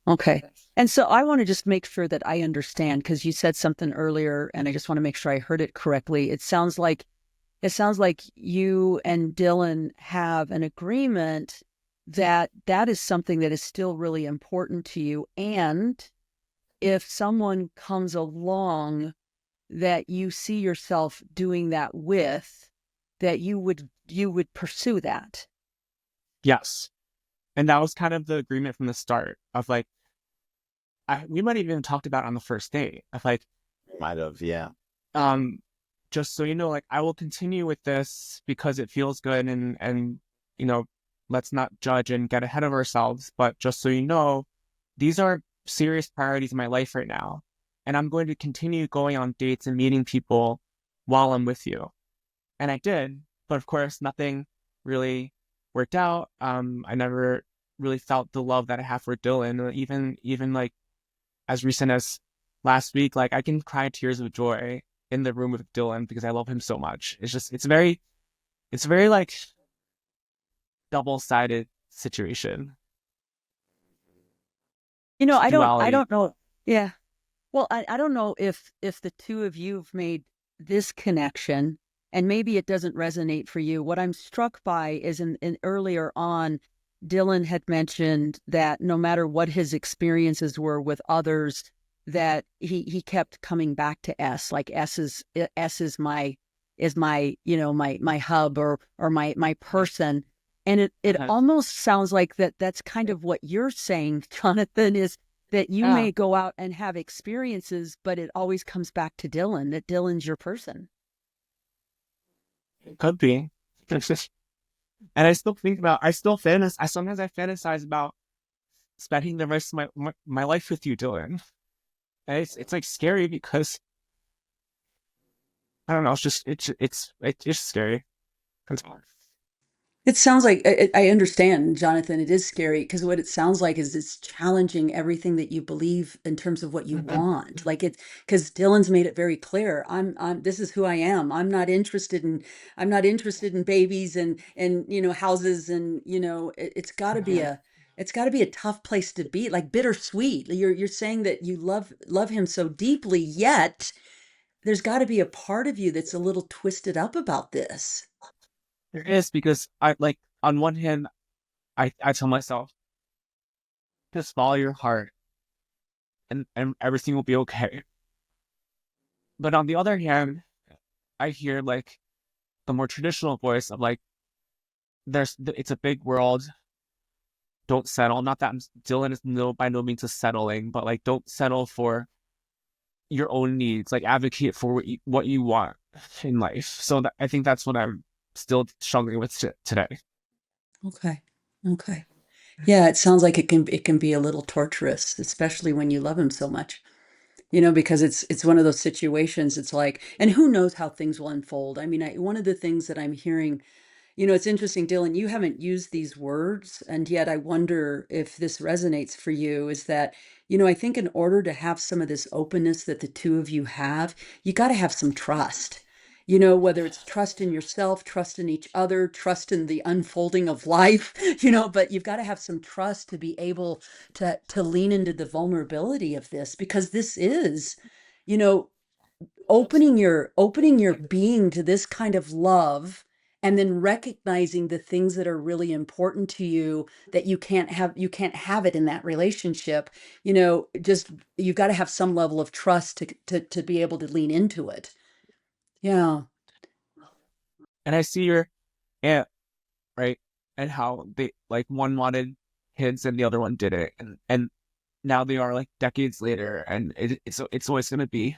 Okay. And so I want to just make sure that I understand, because you said something earlier and I just want to make sure I heard it correctly. It sounds like you and Dylan have an agreement that that is something that is still really important to you. And if someone comes along that you see yourself doing that with, that you would pursue that. Yes. And that was kind of the agreement from the start of like, we might have even talked about on the first date of like, Might have, yeah. um, just so you know, like I will continue with this because it feels good and you know, let's not judge and get ahead of ourselves. But just so you know, these are serious priorities in my life right now. And I'm going to continue going on dates and meeting people while I'm with you. And I did, but of course nothing really worked out. I never really felt the love that I have for Dylan. Even like as recent as last week, like I can cry tears of joy in the room with Dylan because I love him so much. It's very like double-sided situation. It's I duality. don't know. Yeah. Well, I don't know if the two of you have made this connection, and maybe it doesn't resonate for you. What I'm struck by is in earlier on, Dylan had mentioned that no matter what his experiences were with others, that he kept coming back to S. Like S is my my hub or my person. And it Uh-huh. almost sounds like that's kind of what you're saying, Jonathan, is that you Yeah, may go out and have experiences, but it always comes back to Dylan, that Dylan's your person. it could be. And I sometimes I fantasize about spending the rest of my life with you, Dylan. And it's like scary because I don't know, it's just scary. It sounds like I understand, Jonathan. It is scary because what it sounds like is it's challenging everything that you believe in terms of what you want. Like it, because Dylan's made it very clear. this is who I am. I'm not interested in babies and houses and it's got to be it's got to be a tough place to be. Like bittersweet. You're saying that you love him so deeply, yet there's got to be a part of you that's a little twisted up about this. There is because I like on one hand I tell myself just follow your heart and everything will be okay. But on the other hand, I hear like the more traditional voice of like it's a big world. Don't settle. Not that Dylan is by no means a settling, but like don't settle for your own needs. Like advocate for what you want in life. So I think that's what I'm still struggling with today. Okay. Okay. Yeah, it sounds like it can be a little torturous, especially when you love him so much. Because it's one of those situations. It's like, and who knows how things will unfold. I mean, one of the things that I'm hearing, it's interesting, Dylan, you haven't used these words, and yet I wonder if this resonates for you, is that, I think in order to have some of this openness that the two of you have, you got to have some trust. Whether it's trust in yourself, trust in each other, trust in the unfolding of life, but you've got to have some trust to be able to lean into the vulnerability of this, because this is, you know, opening your being to this kind of love, and then recognizing the things that are really important to you that you can't have it in that relationship. Just you've got to have some level of trust to be able to lean into it. Yeah. And I see your aunt, right? And how they like one wanted kids and the other one didn't. And now they are like decades later and it's always gonna be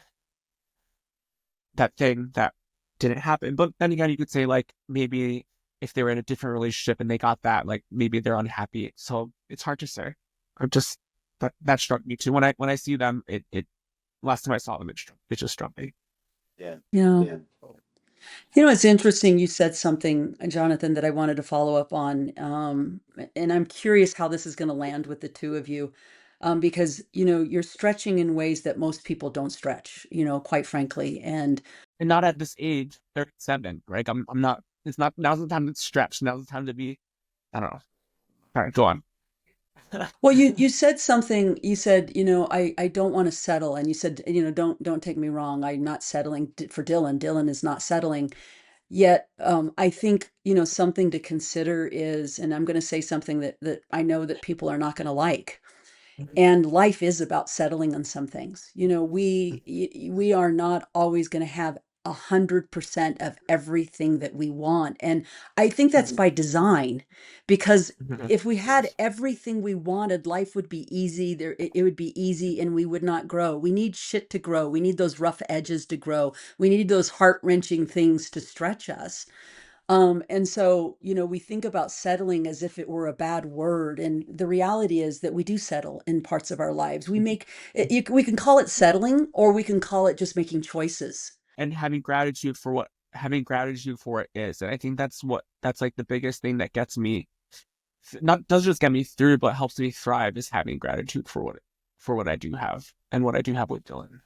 that thing that didn't happen. But then again you could say like maybe if they were in a different relationship and they got that, like maybe they're unhappy. So it's hard to say. Or just that struck me too. When I see them, it last time I saw them it just struck me. Yeah. Yeah. It's interesting. You said something, Jonathan, that I wanted to follow up on. And I'm curious how this is going to land with the two of you. Because, you're stretching in ways that most people don't stretch, quite frankly. And And not at this age, 37, right? I'm not it's not now's the time to stretch. Now's the time to be I don't know. All right, go on. well, you said something, you said, I don't want to settle. And you said, don't take me wrong. I'm not settling for Dylan. Dylan is not settling. Yet, I think, something to consider is, and I'm going to say something that I know that people are not going to like. And life is about settling on some things. We are not always going to have 100% of everything that we want. And I think that's by design, because if we had everything we wanted, life would be easy. It would be easy and we would not grow. We need shit to grow. We need those rough edges to grow. We need those heart-wrenching things to stretch us. And so, we think about settling as if it were a bad word. And the reality is that we do settle in parts of our lives. We can call it settling, or we can call it just making choices. And having gratitude for what it is. And I think that's like the biggest thing that gets me not doesn't just get me through, but helps me thrive is having gratitude for what I do have and what I do have with Dylan.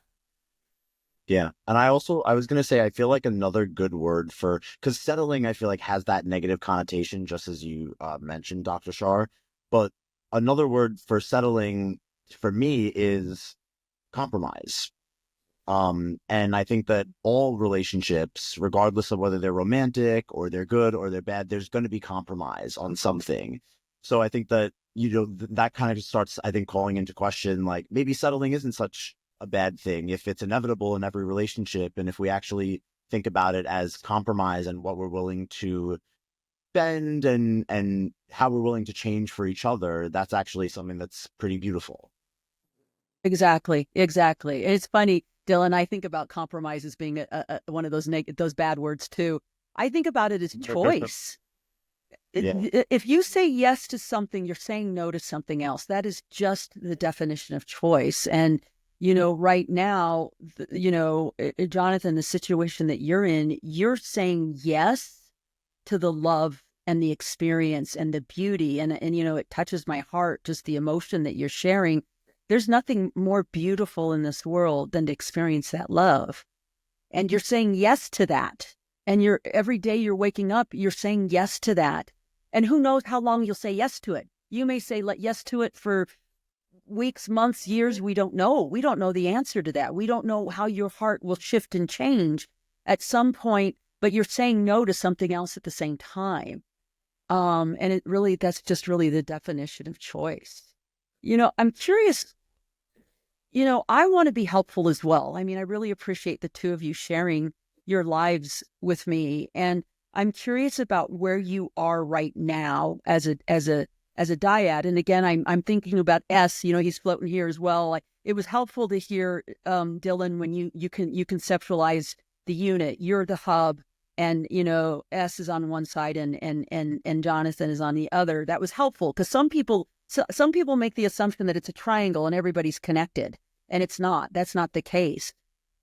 Yeah. And I was going to say, I feel like another good word for, because settling, I feel like has that negative connotation, just as you mentioned, Dr. Shar. But another word for settling for me is compromise. And I think that all relationships, regardless of whether they're romantic or they're good or they're bad, there's going to be compromise on something. So I think that, that kind of starts, I think, calling into question, like maybe settling isn't such a bad thing if it's inevitable in every relationship. And if we actually think about it as compromise and what we're willing to bend and how we're willing to change for each other, that's actually something that's pretty beautiful. Exactly. Exactly. It's funny, Dylan. I think about compromise as being one of those bad words too. I think about it as choice. Yeah. If you say yes to something, you're saying no to something else. That is just the definition of choice. And, right now, Jonathan, the situation that you're in, you're saying yes to the love and the experience and the beauty. And it touches my heart, just the emotion that you're sharing. There's nothing more beautiful in this world than to experience that love. And you're saying yes to that. And every day you're waking up, you're saying yes to that. And who knows how long you'll say yes to it. You may say yes to it for weeks, months, years. We don't know. We don't know the answer to that. We don't know how your heart will shift and change at some point, but you're saying no to something else at the same time. And that's just really the definition of choice. I'm curious, I want to be helpful as well. I mean, I really appreciate the two of you sharing your lives with me. And I'm curious about where you are right now as a dyad. And again, I'm thinking about S. He's floating here as well. It was helpful to hear Dylan when you conceptualize the unit. You're the hub, and S is on one side, and Jonathan is on the other. That was helpful because some people make the assumption that it's a triangle and everybody's connected, and it's not. That's not the case.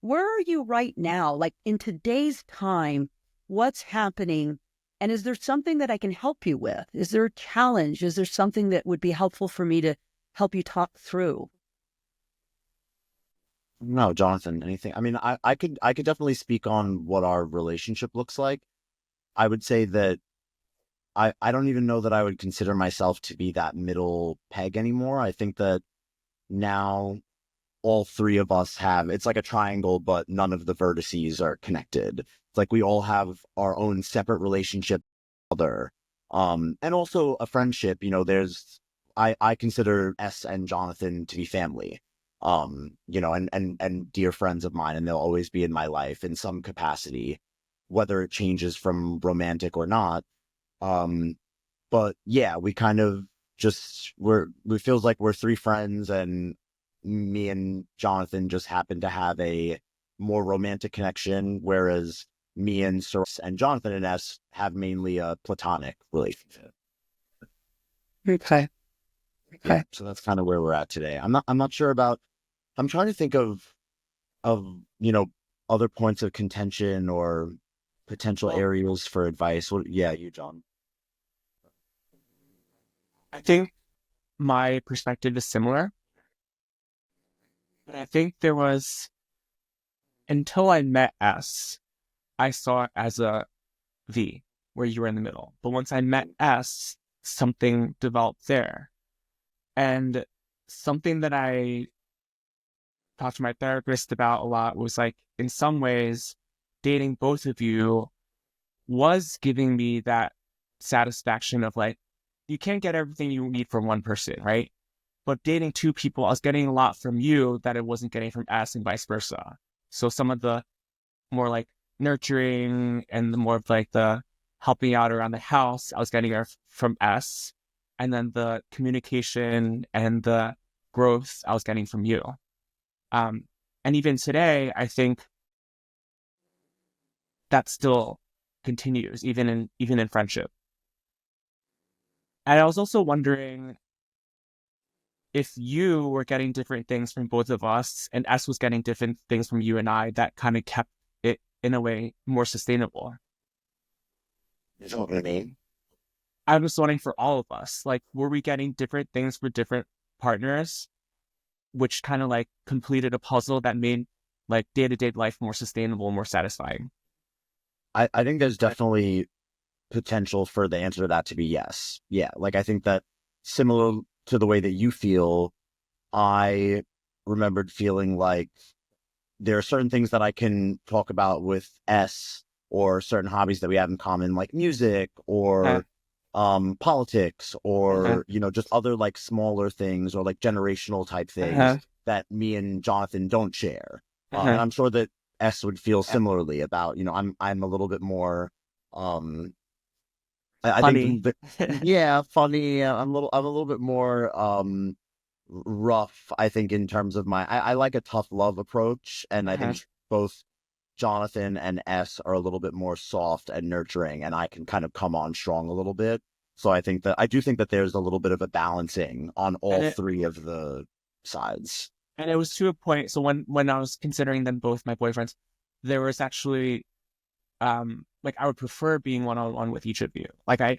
Where are you right now? Like in today's time, what's happening? And is there something that I can help you with? Is there a challenge? Is there something that would be helpful for me to help you talk through? No, Jonathan, anything? I mean, I could definitely speak on what our relationship looks like. I would say that I don't even know that I would consider myself to be that middle peg anymore. I think that now all three of us have, it's like a triangle, but none of the vertices are connected. It's like we all have our own separate relationship with each other. And also a friendship, I consider S and Jonathan to be family. And dear friends of mine, and they'll always be in my life in some capacity, whether it changes from romantic or not. But yeah, we kind of it feels like we're three friends, and me and Jonathan just happen to have a more romantic connection, whereas me and Soros and Jonathan and S have mainly a platonic relationship. Okay. Yeah, so that's kind of where we're at today. I'm not sure about, I'm trying to think of other points of contention or potential areas for advice. Yeah, you, John. I think my perspective is similar, but I think there was, until I met S, I saw it as a V, where you were in the middle. But once I met S, something developed there. And something that I talked to my therapist about a lot was like, in some ways, dating both of you was giving me that satisfaction of like, you can't get everything you need from one person, right? But dating two people, I was getting a lot from you that I wasn't getting from S and vice versa. So some of the more like nurturing and the more of like the helping out around the house, I was getting it from S. And then the communication and the growth I was getting from you. And even today, I think that still continues, even in friendship. And I was also wondering if you were getting different things from both of us and S was getting different things from you and I, that kind of kept it in a way more sustainable. You know what I mean? I'm just wondering for all of us, like, were we getting different things for different partners, which kind of like completed a puzzle that made like day-to-day life more sustainable, more satisfying? I think there's definitely potential for the answer to that to be yes. Yeah. Like, I think that similar to the way that you feel, I remembered feeling like there are certain things that I can talk about with S, or certain hobbies that we have in common, like music Uh, or politics, uh, or, just other like smaller things, or like generational type things uh, that me and Jonathan don't share. And uh, I'm sure that S would feel similarly about, I'm a little bit more, I think funny. yeah, funny. I'm a little bit more rough, I think, in terms of I like a tough love approach, and I Uh, think both Jonathan and S are a little bit more soft and nurturing, and I can kind of come on strong a little bit. So I do think that there's a little bit of a balancing on and all it three of the sides. and it was to a point. So when I was considering them both my boyfriends, there was actually like I would prefer being one on one with each of you. Like I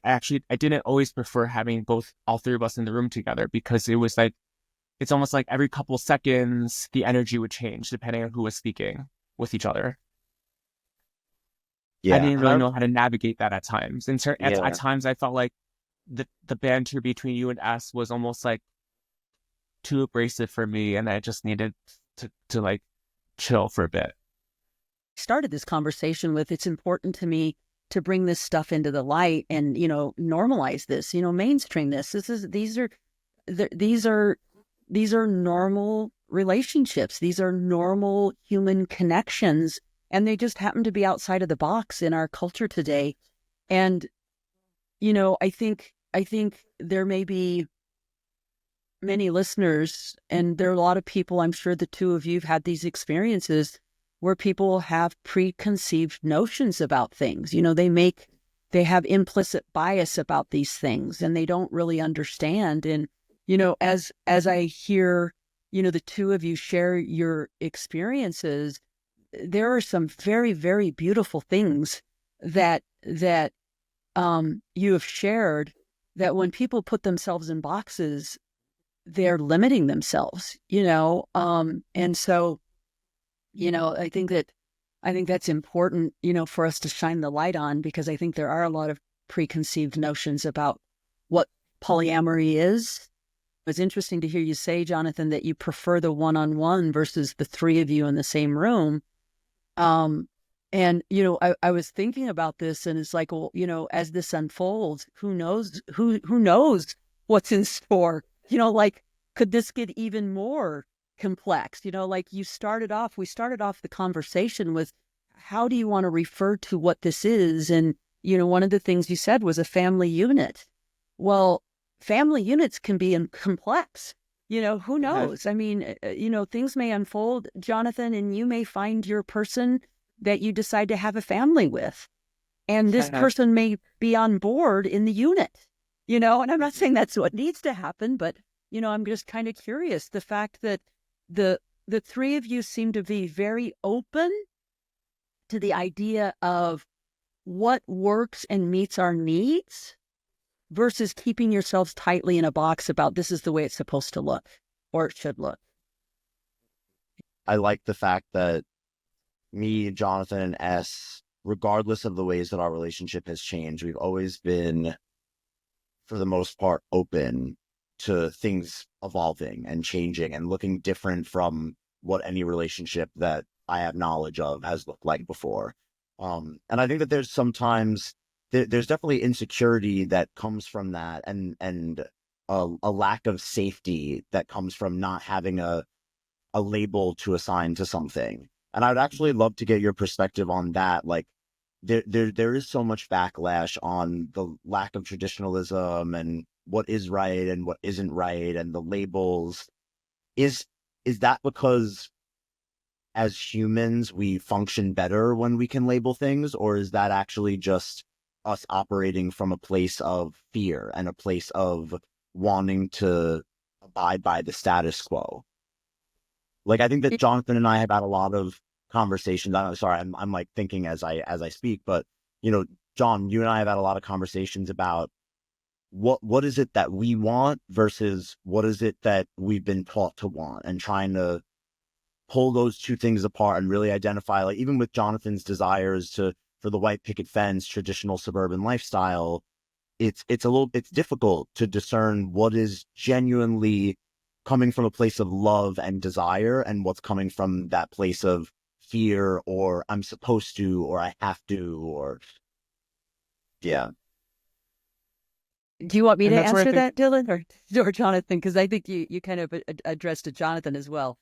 didn't always prefer having both all three of us in the room together because it was like it's almost like every couple seconds the energy would change depending on who was speaking with each other. I Yeah, didn't and really know how to navigate that at times. At yeah, times I felt like the banter between you and us was almost like too abrasive for me, and I just needed to like chill for a bit. Started this conversation with, it's important to me to bring this stuff into the light and, normalize this, mainstream this. These are these are normal relationships. These are normal human connections, and they just happen to be outside of the box in our culture today. And, I think there may be many listeners, and there are a lot of people, I'm sure the two of you have had these experiences where people have preconceived notions about things. They have implicit bias about these things, and they don't really understand. And, as I hear, the two of you share your experiences, there are some very, very beautiful things that you have shared, that when people put themselves in boxes, they're limiting themselves, and so, I think that's important, for us to shine the light on, because I think there are a lot of preconceived notions about what polyamory is. It's interesting to hear you say, Jonathan, that you prefer the one-on-one versus the three of you in the same room. And, I was thinking about this, and it's like, well, as this unfolds, who knows what's in store? Like, could this get even more complex? Like we started off the conversation with, how do you want to refer to what this is? And, one of the things you said was a family unit. Well, family units can be complex. Who Uh-huh. knows? I mean, things may unfold, Jonathan, and you may find your person that you decide to have a family with. And this Uh-huh. person may be on board in the unit, and I'm not saying that's what needs to happen, but, I'm just kind of curious. The fact that the the three of you seem to be very open to the idea of what works and meets our needs versus keeping yourselves tightly in a box about, this is the way it's supposed to look, or it should look. I like the fact that me, Jonathan, and S, regardless of the ways that our relationship has changed, we've always been, for the most part, open to things evolving and changing and looking different from what any relationship that I have knowledge of has looked like before. And I think that there's sometimes there's definitely insecurity that comes from that, and a lack of safety that comes from not having a label to assign to something. And I would actually love to get your perspective on that. Like, there is so much backlash on the lack of traditionalism and what is right and what isn't right, and the labels. Is is that because as humans we function better when we can label things, or is that actually just us operating from a place of fear and a place of wanting to abide by the status quo? Like, I think that Jonathan and I have had a lot of conversations. I'm sorry, I'm like thinking as I speak, but, John, you and I have had a lot of conversations about what is it that we want versus what is it that we've been taught to want, and trying to pull those two things apart and really identify, like even with Jonathan's desires to for the white picket fence traditional suburban lifestyle, it's difficult to discern what is genuinely coming from a place of love and desire and what's coming from that place of fear, or I'm supposed to, or I have to, or yeah. Do you want me And to that's where I answer think that, Dylan, or Jonathan? Because I think you kind of addressed to Jonathan as well.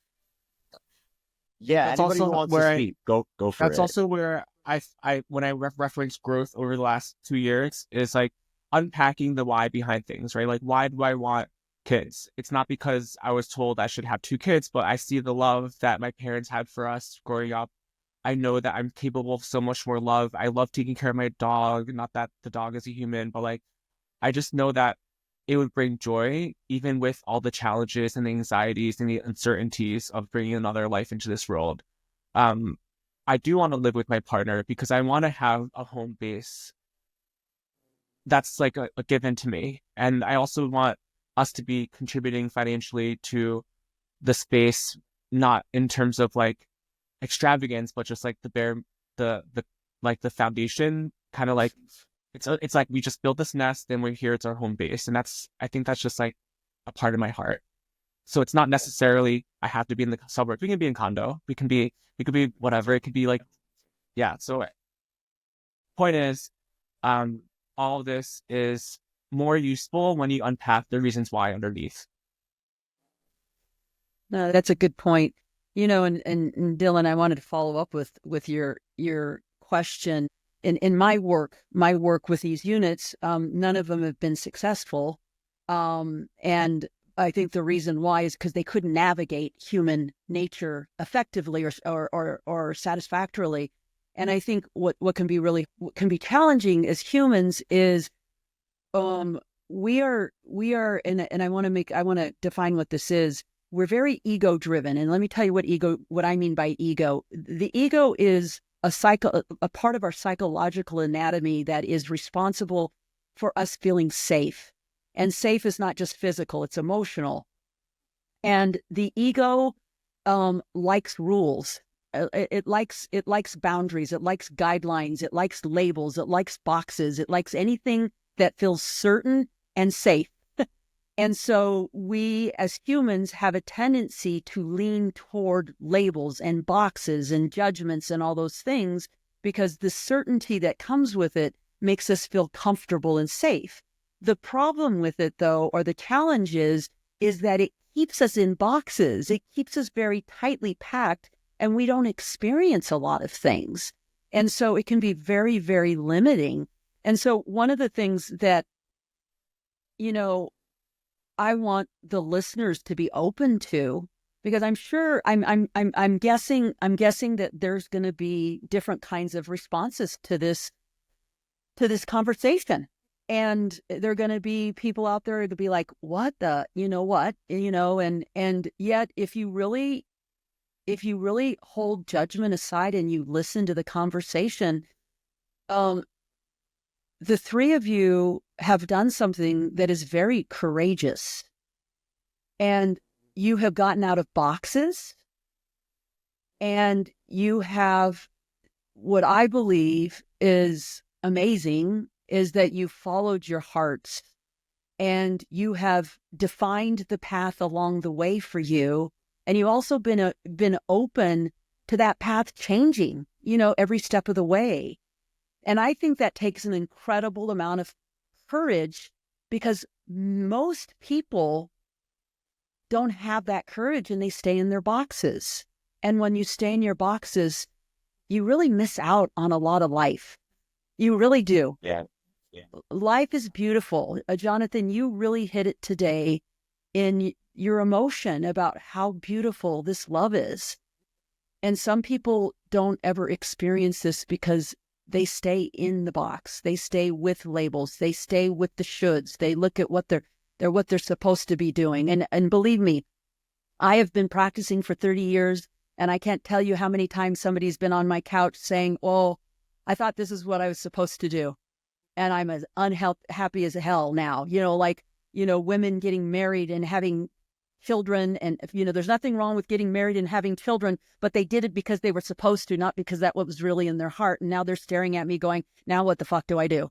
Yeah, that's anybody who also wants to where I speak, go for that's it. also where I when I reference growth over the last 2 years, is like unpacking the why behind things, right? Like, why do I want kids? It's not because I was told I should have 2 kids, but I see the love that my parents had for us growing up. I know that I'm capable of so much more love. I love taking care of my dog. Not that the dog is a human, but like, I just know that it would bring joy, even with all the challenges and the anxieties and the uncertainties of bringing another life into this world. Um, I do want to live with my partner because I want to have a home base that's like a given to me. And I also want us to be contributing financially to the space, not in terms of like extravagance, but just like the like the foundation, kind of like it's like we just built this nest and we're here, it's our home base. And I think that's just like a part of my heart. So it's not necessarily I have to be in the suburbs. We can be in condo. We could be whatever. It could be like, yeah. So point is, um, all of this is more useful when you unpack the reasons why underneath. No, that's a good point. And Dylan, I wanted to follow up with your question. In my work with these units, none of them have been successful. And I think the reason why is because they couldn't navigate human nature effectively or satisfactorily. And I think what can be challenging as humans is we are and I want to define what this is. We're very ego driven, and let me tell you what I mean by ego. The ego is a part of our psychological anatomy that is responsible for us feeling safe. And safe is not just physical, it's emotional. And the ego likes rules. It likes boundaries. It likes guidelines. It likes labels. It likes boxes. It likes anything that feels certain and safe. And so we as humans have a tendency to lean toward labels and boxes and judgments and all those things because the certainty that comes with it makes us feel comfortable and safe. The problem with it, though, or the challenge is that it keeps us in boxes. It keeps us very tightly packed, and we don't experience a lot of things. And so it can be very, very limiting. And so one of the things that, I want the listeners to be open to, because I'm guessing that there's going to be different kinds of responses to this conversation. And there are going to be people out there to be like, what the, and yet if you really hold judgment aside and you listen to the conversation, the three of you have done something that is very courageous. And you have gotten out of boxes, and you have, what I believe is amazing, is that you followed your hearts and you have defined the path along the way for you. And you've also been open to that path changing, every step of the way. And I think that takes an incredible amount of courage, because most people don't have that courage and they stay in their boxes. And when you stay in your boxes, you really miss out on a lot of life. You really do. Yeah. Life is beautiful. Jonathan, you really hit it today in your emotion about how beautiful this love is. And some people don't ever experience this because they stay in the box. They stay with labels. They stay with the shoulds. They look at what they're supposed to be doing. And believe me, I have been practicing for 30 years, and I can't tell you how many times somebody's been on my couch saying, "Oh, I thought this is what I was supposed to do." and I'm as unhappy as hell now. Like, women getting married and having children, and there's nothing wrong with getting married and having children, but they did it because they were supposed to, not because that was really in their heart. And now they're staring at me going, now what the fuck do I do?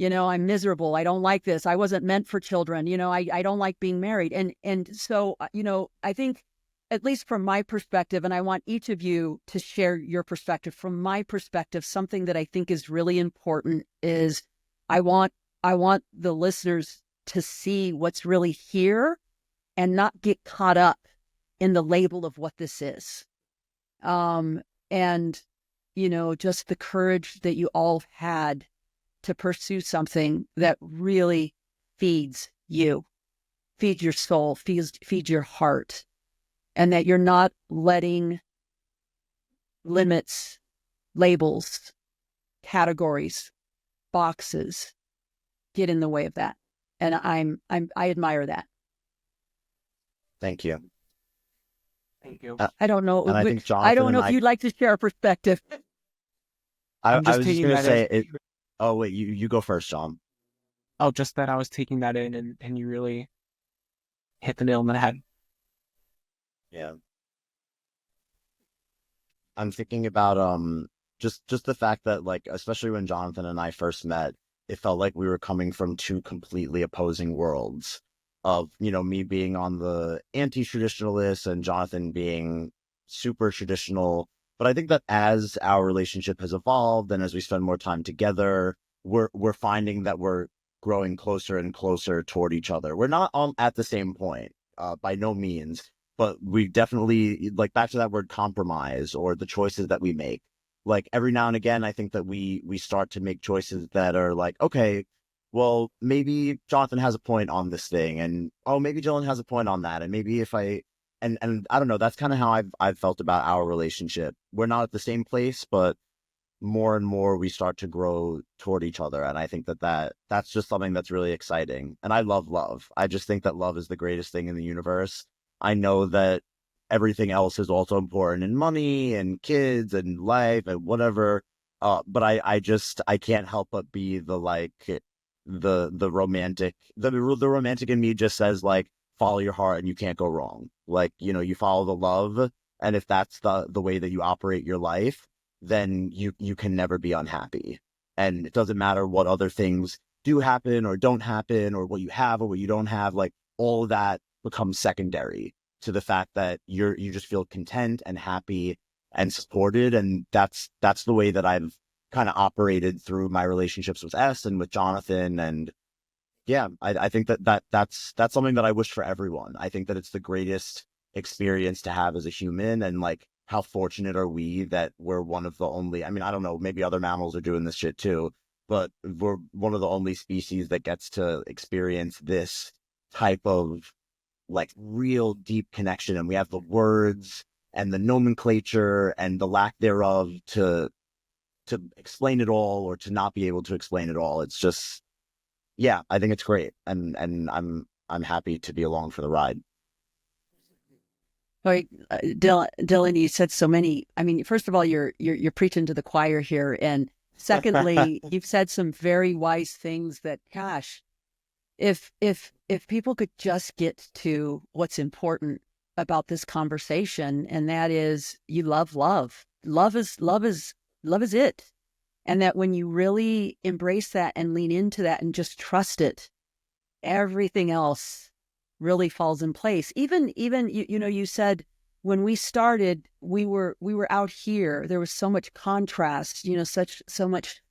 I'm miserable. I don't like this. I wasn't meant for children. I don't like being married. And so, I think, at least from my perspective, and I want each of you to share your perspective. From my perspective, something that I think is really important is I want the listeners to see what's really here and not get caught up in the label of what this is. And, just the courage that you all had to pursue something that really feeds you, feeds your soul, feeds your heart, and that you're not letting limits, labels, categories, boxes get in the way of that. And I admire that. Thank you. I don't know. And I think I don't Jonathan know and if you'd like to share a perspective. I I'm just was just taking going to that say in. it. Oh, wait, you go first, John. Oh, just that I was taking that in, and you really hit the nail on the head. Yeah. I'm thinking about just the fact that, like, especially when Jonathan and I first met, it felt like we were coming from two completely opposing worlds of, me being on the anti-traditionalist and Jonathan being super traditional. But I think that as our relationship has evolved and as we spend more time together, we're finding that we're growing closer and closer toward each other. We're not all at the same point, by no means, but we definitely, like, back to that word compromise or the choices that we make. Like, every now and again, I think that we start to make choices that are like, okay, well, maybe Jonathan has a point on this thing, and oh, maybe Dylan has a point on that, and maybe if I and I don't know, that's kind of how I've felt about our relationship. We're not at the same place, but more and more we start to grow toward each other, and I think that's just something that's really exciting. And I love love. I just think that love is the greatest thing in the universe. I know that everything else is also important, and money and kids and life and whatever. But I can't help but be the romantic. The romantic in me just says, like, follow your heart and you can't go wrong. Like, you follow the love, and if that's the way that you operate your life, then you can never be unhappy. And it doesn't matter what other things do happen or don't happen, or what you have or what you don't have. Like, all of that becomes secondary to the fact that you just feel content and happy and supported. And that's the way that I've kind of operated through my relationships with S and with Jonathan. And yeah, I think that's something that I wish for everyone. I think that it's the greatest experience to have as a human. And, like, how fortunate are we that we're one of the only, I mean, I don't know, maybe other mammals are doing this shit too, but we're one of the only species that gets to experience this type of, like, real deep connection. And we have the words and the nomenclature and the lack thereof to explain it all, or to not be able to explain it all. It's just, yeah, I think it's great. And I'm happy to be along for the ride. Like, Dylan, you said so many. I mean, first of all, you're preaching to the choir here, and secondly, you've said some very wise things that, gosh, if people could just get to what's important about this conversation, and that is, you love love. Love is it. And that when you really embrace that and lean into that and just trust it, everything else really falls in place. Even you said when we started, we were out here. There was so much contrast, so much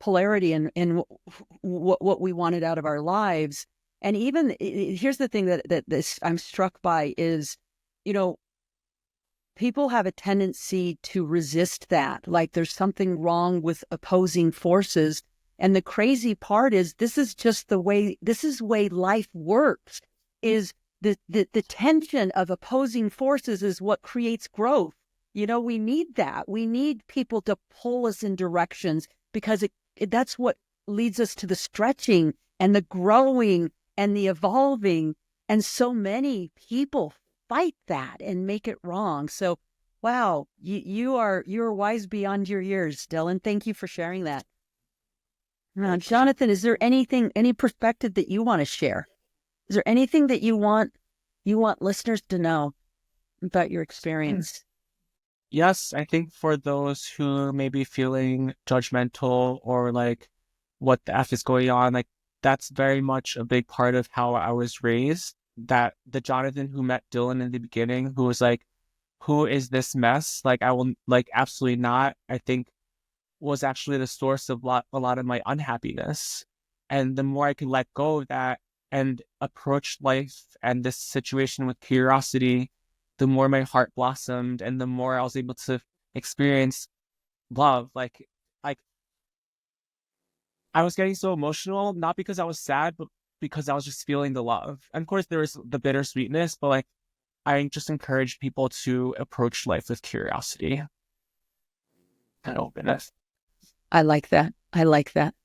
polarity in what we wanted out of our lives. And even here's the thing that this I'm struck by is, people have a tendency to resist that. Like, there's something wrong with opposing forces. And the crazy part is, this is the way life works, is the tension of opposing forces is what creates growth. We need that. We need people to pull us in directions, because that's what leads us to the stretching and the growing and the evolving. And so many people fight that and make it wrong. So, wow, you're wise beyond your years, Dylan. Thank you for sharing that. Now, Jonathan, is there any perspective that you want to share? Is there anything that you want listeners to know about your experience? Yes, I think for those who may be feeling judgmental or like, what the F is going on, like that's very much a big part of how I was raised. That the Jonathan who met Dylan in the beginning, who was like, who is this mess? Like, I will, like, absolutely not, I think was actually the source of a lot of my unhappiness. And the more I could let go of that and approach life and this situation with curiosity, the more my heart blossomed and the more I was able to experience love. Like I was getting so emotional, not because I was sad, but because I was just feeling the love. And of course, there was the bittersweetness, but like, I just encourage people to approach life with curiosity and openness. I like that.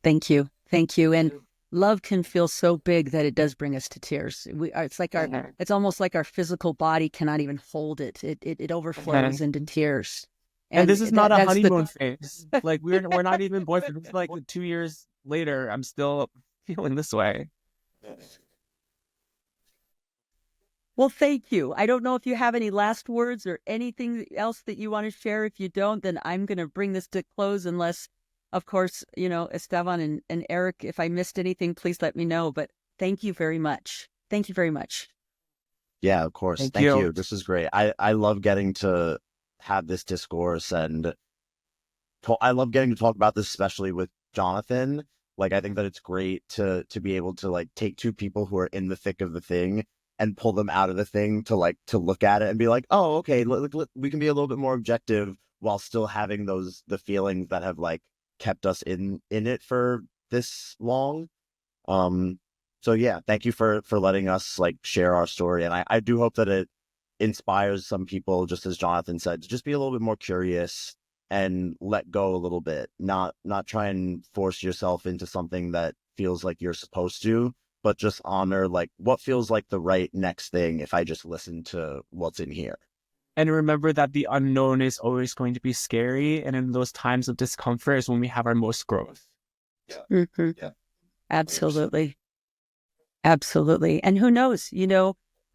Thank you. And love can feel so big that it does bring us to tears. It's almost like our physical body cannot even hold it. It overflows into tears. And this is not a honeymoon phase. Like we're not even boyfriends. Like 2 years later, I'm still feeling this way. Well, thank you. I don't know if you have any last words or anything else that you want to share. If you don't, then I'm going to bring this to close unless, of course, Esteban and Eric, if I missed anything, please let me know. But thank you very much. Thank you very much. Yeah, of course. Thank you. This is great. I love getting to have this discourse, and I love getting to talk about this, especially with Jonathan. Like, I think that it's great to be able to like take two people who are in the thick of the thing and pull them out of the thing to look at it and be like, oh, okay, we can be a little bit more objective while still having the feelings that have like kept us in it for this long. So yeah, thank you for letting us like share our story. And I do hope that it inspires some people, just as Jonathan said, to just be a little bit more curious and let go a little bit, not try and force yourself into something that feels like you're supposed to, but just honor like what feels like the right next thing if I just listen to what's in here. And remember that the unknown is always going to be scary. And in those times of discomfort is when we have our most growth. Yeah. Mm-hmm. Yeah. Absolutely. Absolutely. And who knows,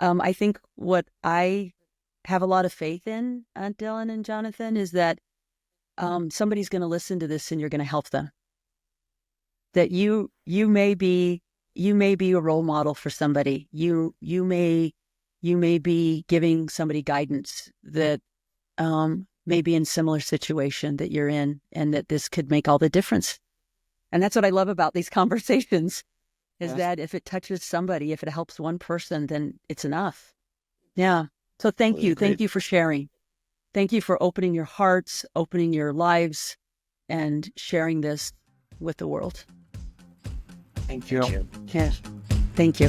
I think what I have a lot of faith in, Dylan and Jonathan, is that somebody's going to listen to this and you're going to help them. That you may be a role model for somebody. You may be giving somebody guidance that may be in similar situation that you're in, and that this could make all the difference. And that's what I love about these conversations, is that if it touches somebody, if it helps one person, then it's enough. Yeah. So thank you. Thank you for sharing. Thank you for opening your hearts, opening your lives, and sharing this with the world. Thank you. Yeah. Thank you.